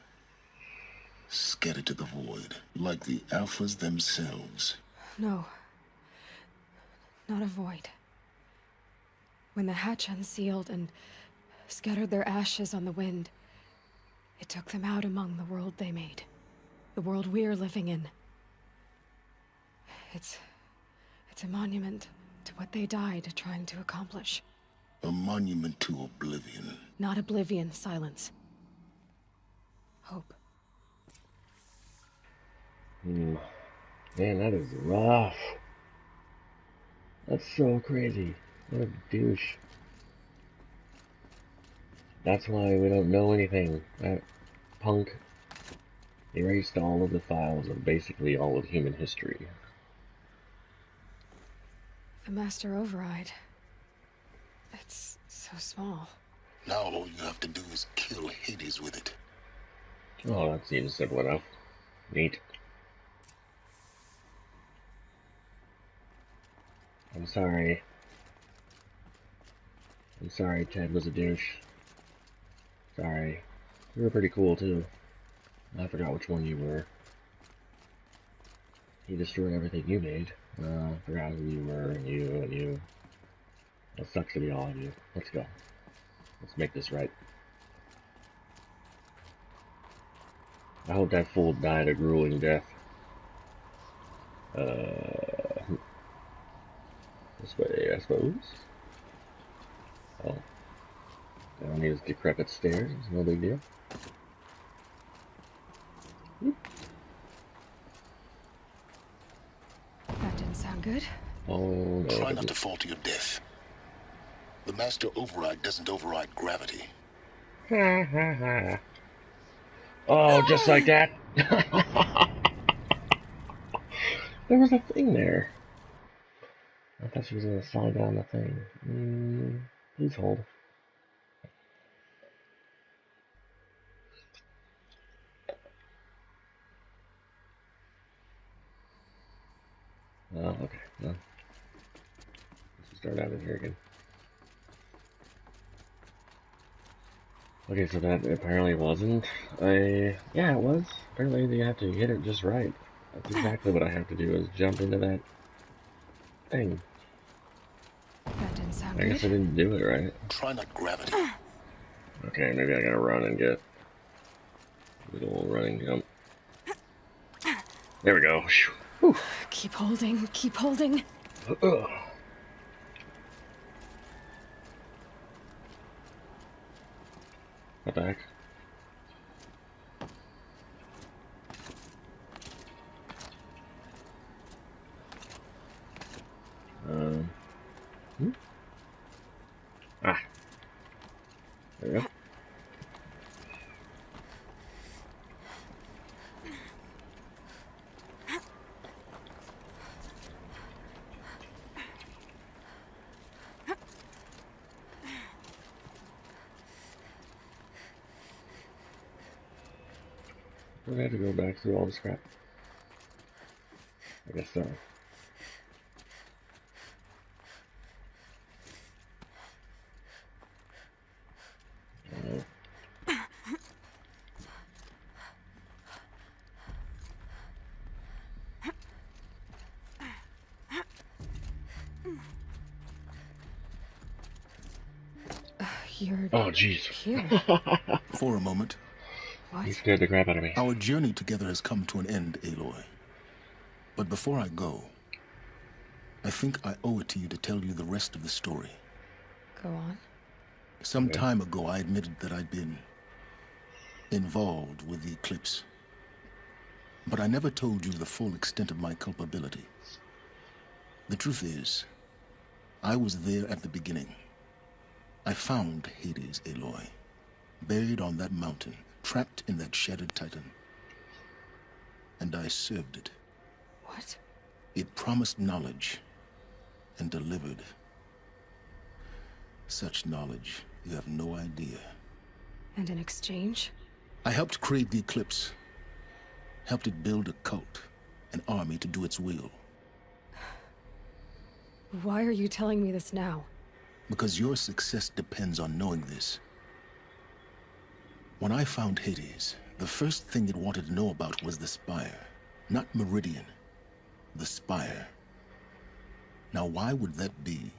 scattered to the void, like the Alphas themselves. No. Not a void. When the hatch unsealed and scattered their ashes on the wind, it took them out among the world they made. The world we're living in. It's a monument to what they died trying to accomplish. A monument to oblivion. Not oblivion, silence. Hope. Man, that is rough. That's so crazy. What a douche. That's why we don't know anything. That punk erased all of the files of basically all of human history. The Master Override. It's so small. Now all you have to do is kill Hades with it. Oh, that seems simple enough. Neat. I'm sorry. I'm sorry Ted was a douche. Sorry. You were pretty cool too. I forgot which one you were. He destroyed everything you made. I forgot who you were, and you. That sucks to be all of you. Let's go. Let's make this right. I hope that fool died a grueling death. This way, I suppose. Oh. Down these decrepit stairs. It's no big deal. That didn't sound good. Oh, no. Try not to fall to your death. The Master Override doesn't override gravity. Oh, just like that. There was a thing there. I thought she was going to slide down the thing. Please hold. Oh, okay. No. Let's start out of here again. Okay, so that apparently wasn't a... Yeah, it was. Apparently you have to hit it just right. That's exactly what I have to do, is jump into that thing. That didn't sound I guess I didn't do it right. Try not gravity. Okay, maybe I gotta run and get a little running jump. There we go. Whew. Keep holding, keep holding. What the heck? Ah. There we go. Do I have to go back through all this crap? I guess so. You're Oh, jeez. here. For a moment, He scared the crap out of me. our journey together has come to an end, Aloy. But before I go, I think I owe it to you to tell you the rest of the story. Go on. Some time ago, I admitted that I'd been involved with the eclipse. But I never told you the full extent of my culpability. The truth is, I was there at the beginning. I found Hades, Aloy, buried on that mountain, trapped in that shattered titan. And I served it. What? It promised knowledge and delivered. Such knowledge, you have no idea. And in exchange? I helped create the eclipse. Helped it build a cult, an army to do its will. Why are you telling me this now? Because your success depends on knowing this. When I found Hades, the first thing it wanted to know about was the Spire. Not Meridian. The Spire. Now, why would that be?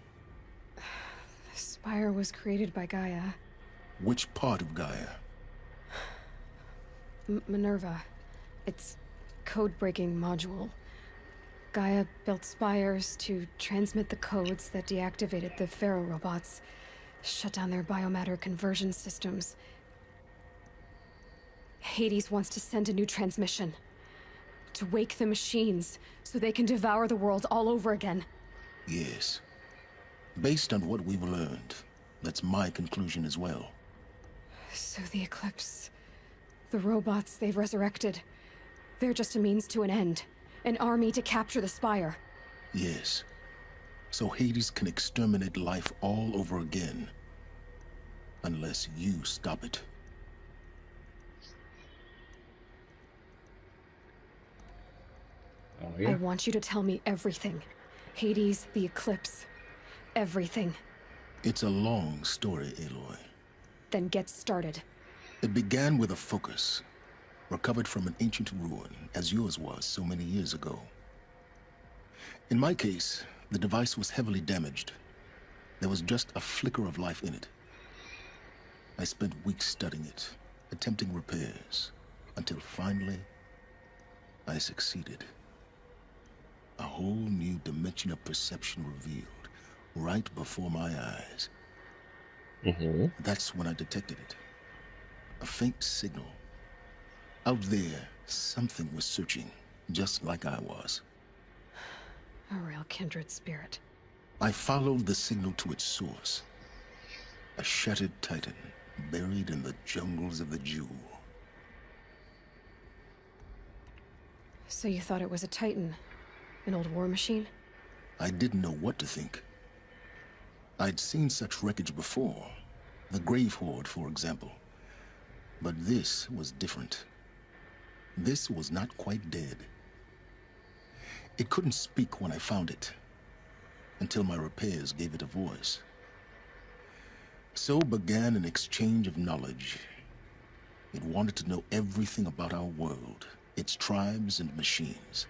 The Spire was created by Gaia. Which part of Gaia? Minerva. Its code-breaking module. Gaia built spires to transmit the codes that deactivated the Pharaoh robots, shut down their biomatter conversion systems. Hades wants to send a new transmission. To wake the machines, so they can devour the world all over again. Yes. Based on what we've learned, that's my conclusion as well. So the Eclipse... the robots they've resurrected... they're just a means to an end. An army to capture the Spire. Yes. So Hades can exterminate life all over again. Unless you stop it. Oh, yeah. I want you to tell me everything. Hades, the Eclipse. Everything. It's a long story, Aloy. Then get started. It began with a focus. Recovered from an ancient ruin, as yours was so many years ago. In my case, the device was heavily damaged. There was just a flicker of life in it. I spent weeks studying it, attempting repairs, until finally, I succeeded. A whole new dimension of perception revealed, right before my eyes. That's when I detected it. A faint signal. Out there, something was searching, just like I was. A real kindred spirit. I followed the signal to its source. A shattered titan, buried in the jungles of the Jewel. So you thought it was a Titan? An old war machine? I didn't know what to think. I'd seen such wreckage before. The Grave Horde, for example. But this was different. This was not quite dead. It couldn't speak when I found it, until my repairs gave it a voice. So began an exchange of knowledge. It wanted to know everything about our world, its tribes and machines.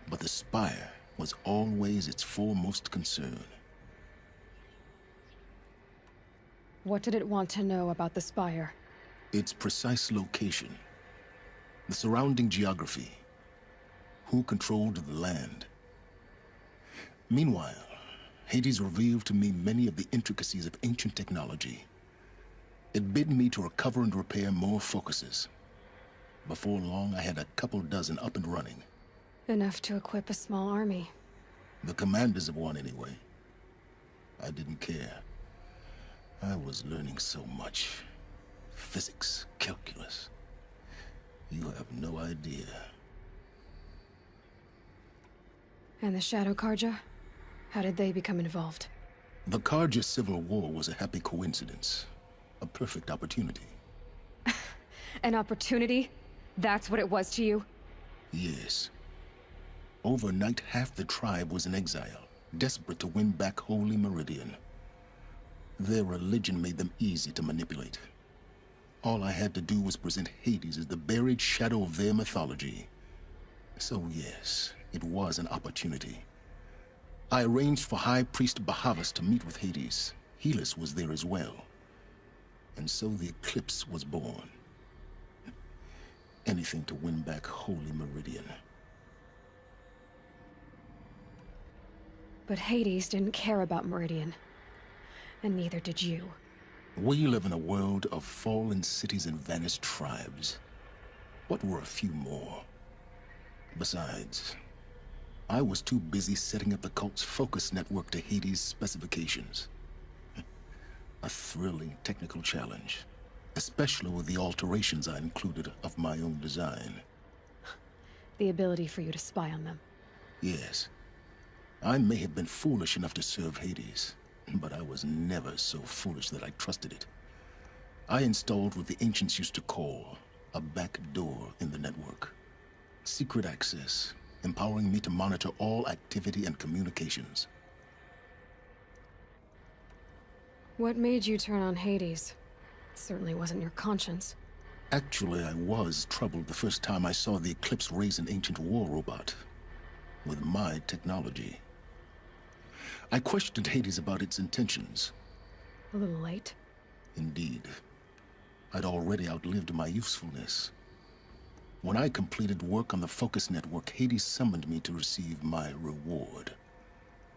But the Spire was always its foremost concern. What did it want to know about the spire? Its precise location, the surrounding geography, who controlled the land. Meanwhile, Hades revealed to me many of the intricacies of ancient technology. It bid me to recover and repair more focuses. Before long, I had a couple dozen up and running. Enough to equip a small army. The commanders of one, anyway. I didn't care. I was learning so much. Physics, calculus. You have no idea. And the Shadow Karja? How did they become involved? The Karja Civil War was a happy coincidence. A perfect opportunity. An opportunity? That's what it was to you? Yes. Overnight, half the tribe was in exile, desperate to win back Holy Meridian. Their religion made them easy to manipulate. All I had to do was present Hades as the buried shadow of their mythology. So yes, it was an opportunity. I arranged for High Priest Bahavas to meet with Hades. Helis was there as well. And so the eclipse was born. Anything to win back Holy Meridian. But Hades didn't care about Meridian. And neither did you. We live in a world of fallen cities and vanished tribes. What were a few more? Besides, I was too busy setting up the cult's focus network to Hades' specifications. A thrilling technical challenge, especially with the alterations I included of my own design. The ability for you to spy on them. Yes. I may have been foolish enough to serve Hades, but I was never so foolish that I trusted it. I installed what the ancients used to call a back door in the network. Secret access, empowering me to monitor all activity and communications. What made you turn on Hades? It certainly wasn't your conscience. Actually, I was troubled the first time I saw the Eclipse raise an ancient war robot. With my technology. I questioned Hades about its intentions. A little late. Indeed. I'd already outlived my usefulness. When I completed work on the Focus Network, Hades summoned me to receive my reward.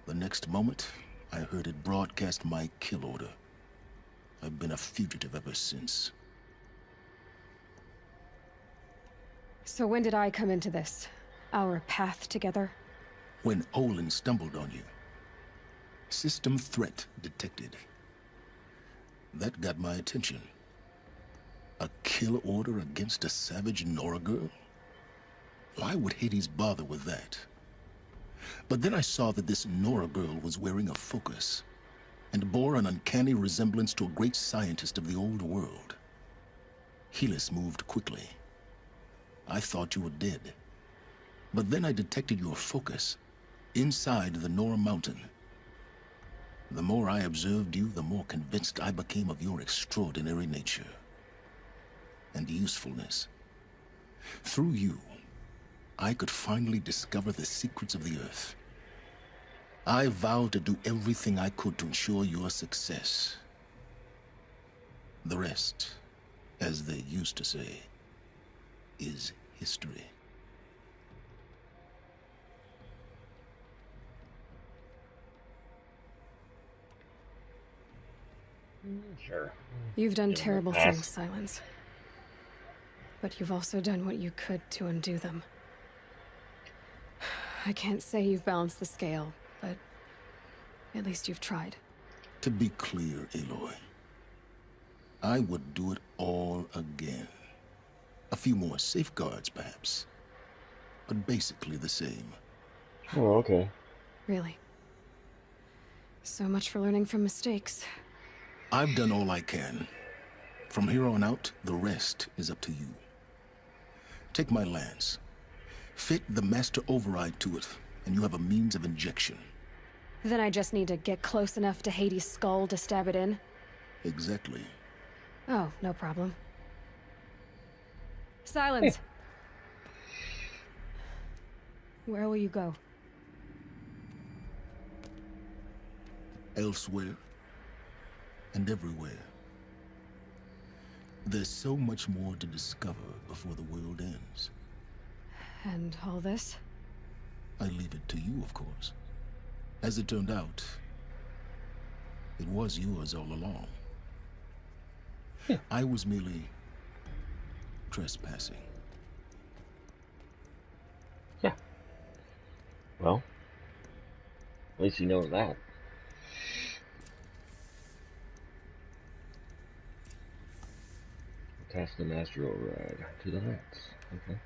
The next moment, I heard it broadcast my kill order. I've been a fugitive ever since. So when did I come into this? Our path together? When Olin stumbled on you. System threat detected. That got my attention. A kill order against a savage Nora girl? Why would Hades bother with that? But then I saw that this Nora girl was wearing a focus, and bore an uncanny resemblance to a great scientist of the old world. Helis moved quickly. I thought you were dead. But then I detected your focus, inside the Nora mountain. The more I observed you, the more convinced I became of your extraordinary nature. And usefulness. Through you, I could finally discover the secrets of the Earth. I vowed to do everything I could to ensure your success. The rest, as they used to say, is history. Sure. You've done Give them a terrible pass. things, Silence. But you've also done what you could to undo them. I can't say you've balanced the scale, but at least you've tried. To be clear, Aloy, I would do it all again. A few more safeguards, perhaps. But basically the same. Oh, okay. Really. So much for learning from mistakes. I've done all I can. From here on out, the rest is up to you. Take my lance. Fit the master override to it, and you have a means of injection. Then I just need to get close enough to Hades' skull to stab it in? Exactly. Oh, no problem. Silence! Where will you go? Elsewhere. And everywhere. There's so much more to discover before the world ends. And all this? I leave it to you, of course. As it turned out, it was yours all along. I was merely trespassing. Yeah. Well, at least you know that. Task the master override to the heights. Okay.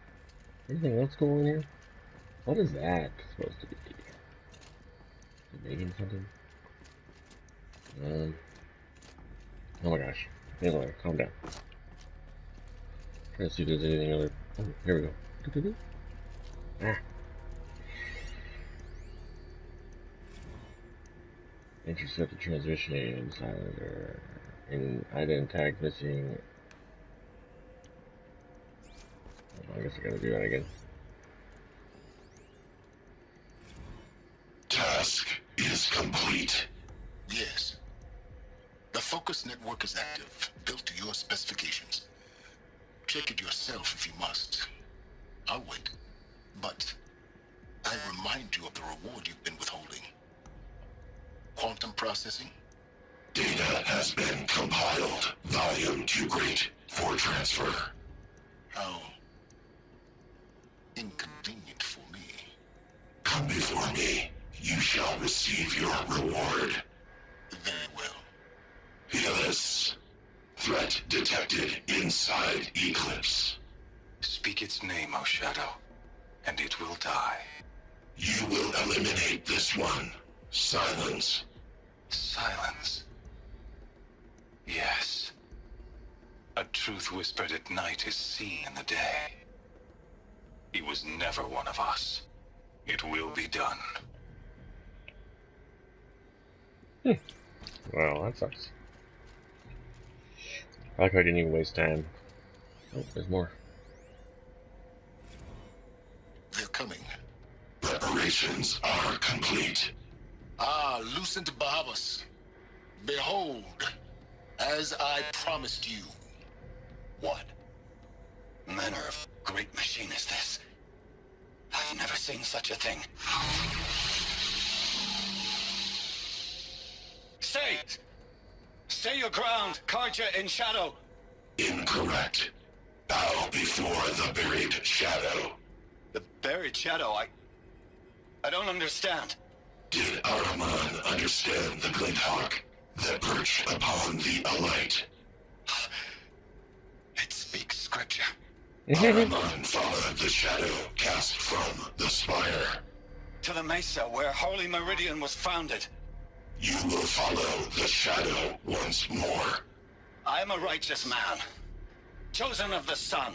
Anything else going on here? What is that supposed to be? Is it making something? Oh my gosh. Aloy, calm down. Trying to see if there's anything other. Oh, here we go. Ah. Intercept the transmission aid silencer. And item tag missing. I guess I gotta do that again. Task is complete. Yes. The focus network is active, built to your specifications. Check it yourself if you must. I'll wait. But I remind you of the reward you've been withholding. Quantum processing? Data has been compiled. Volume too great for transfer. How inconvenient for me. Come before me. You shall receive your reward. Very well. Healus. Threat detected inside Eclipse. Speak its name, O Shadow, and it will die. You will eliminate this one. Silence. Silence. Yes. A truth whispered at night is seen in the day. He was never one of us. It will be done. Well, that sucks. I like how I didn't even waste time. Oh, there's more. They're coming. Preparations are complete. Ah, Lucent Bahavas. Behold, as I promised you. What manner of great machine is this? I've never seen such a thing. Stay! Stay your ground, Karja in Shadow! Incorrect. Bow before the buried shadow. The buried shadow, I don't understand. Did Ahriman understand the glint hawk that perched upon the alight? It speaks scripture. Ahriman followed the shadow cast from the spire. To the mesa where Holy Meridian was founded. You will follow the shadow once more. I am a righteous man, chosen of the sun.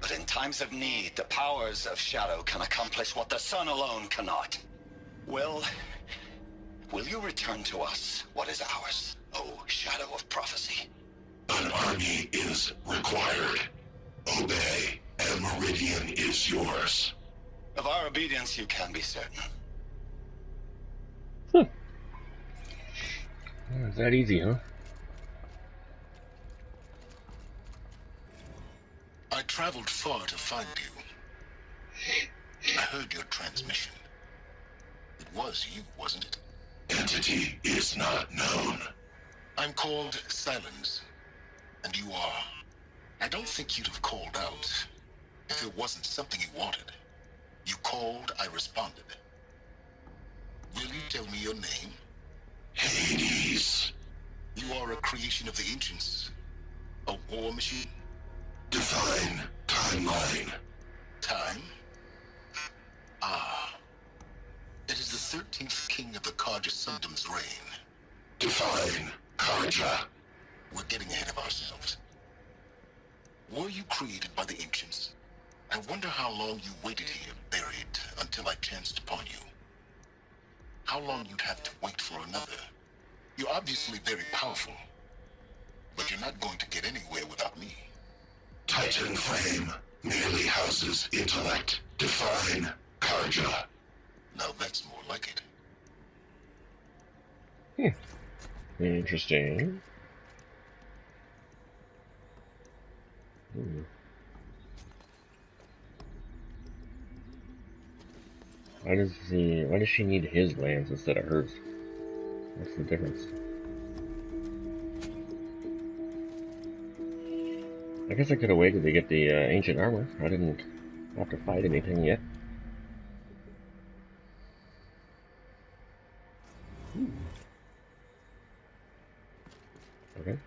But in times of need, the powers of shadow can accomplish what the sun alone cannot. Will you return to us what is ours, O Shadow of Prophecy? An army is required. Obey, and Meridian is yours. Of our obedience you can be certain. It's that easy, huh? I traveled far to find you. I heard your transmission. It was you, wasn't it? Entity is not known. I'm called Silence, and you are. I don't think you'd have called out if it wasn't something you wanted. You called, I responded. Will you tell me your name? Hades. You are a creation of the ancients. A war machine? Define timeline. Time? Ah. It is the 13th king of the Karja Sundom's reign. Define Karja. We're getting ahead of ourselves. Were you created by the ancients? I wonder how long you waited here, buried, until I chanced upon you. How long you'd have to wait for another. You're obviously very powerful, but you're not going to get anywhere without me. Titan Flame merely houses intellect. Define Karja. Now that's more like it. Interesting. Why does she need his lands instead of hers? What's the difference? I guess I could have waited to get the ancient armor. I didn't have to fight anything yet. Okay.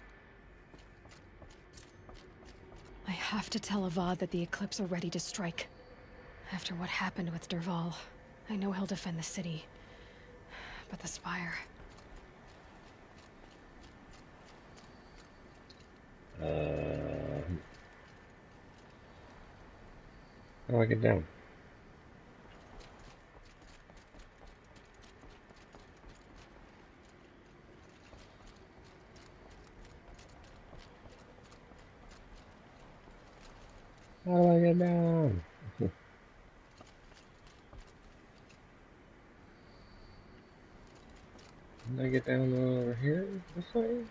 I have to tell Avad that the Eclipse are ready to strike. After what happened with Derval, I know he'll defend the city. But the Spire... How do I get down? How do I get down? Can I get down over here this way?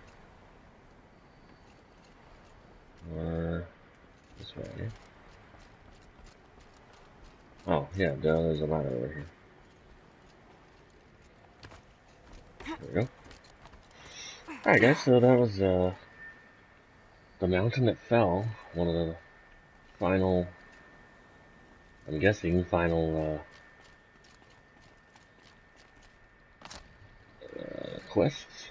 Or this way? Oh, yeah, there's a ladder over here. There we go. Alright guys, so that was the mountain that fell. One of the final, I'm guessing, final quests.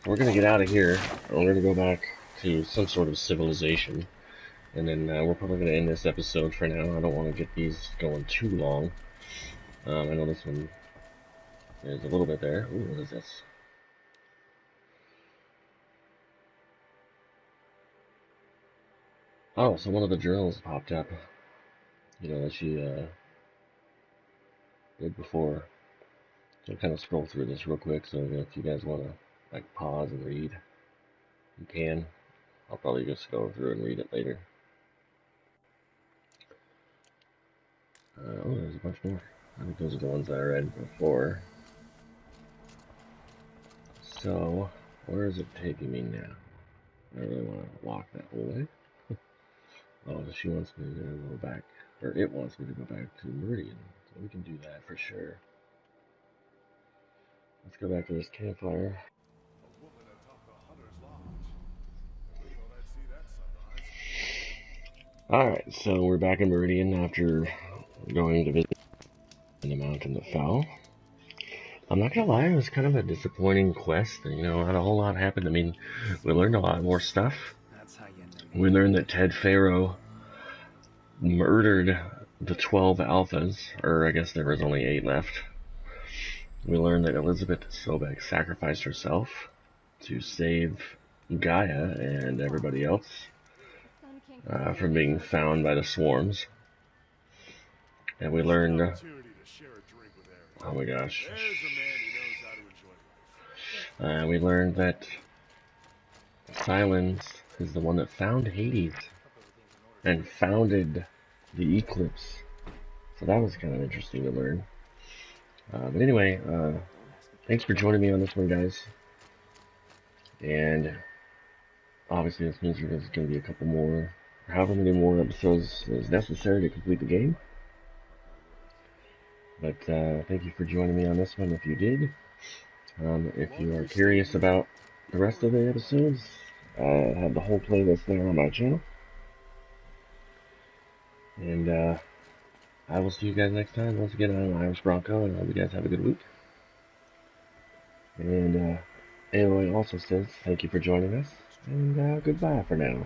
We're gonna get out of here. We're gonna go back to some sort of civilization. And then we're probably going to end this episode for now. I don't want to get these going too long. I know this one is a little bit there. Ooh, what is this? Oh, so one of the journals popped up. You know, that she did before. So I'll kind of scroll through this real quick. So if you guys want to like pause and read, you can. I'll probably just go through and read it later. Oh, there's a bunch more. I think those are the ones I read before. So, where is it taking me now? I really want to walk that whole way. Oh, she wants me to go back, or it wants me to go back to Meridian. So we can do that for sure. Let's go back to this campfire. Alright, so we're back in Meridian after going to visit the mountain that fell. I'm not gonna lie, it was kind of a disappointing quest. You know, not a whole lot happened. I mean, we learned a lot more stuff. We learned that Ted Faro murdered the 12 alphas, or I guess there was only 8 left. We learned that Elizabeth Sobek sacrificed herself to save Gaia and everybody else from being found by the swarms. And we learned... oh my gosh. We learned that Silence is the one that found Hades and founded the Eclipse. So that was kind of interesting to learn. But anyway, thanks for joining me on this one, guys. And obviously this means there's going to be a couple more, however many more episodes is necessary to complete the game. But thank you for joining me on this one if you did. If you are curious about the rest of the episodes, I have the whole playlist there on my channel. And I will see you guys next time. Once again, I'm irishbronco, and I hope you guys have a good week. And Aloy also says thank you for joining us, and goodbye for now.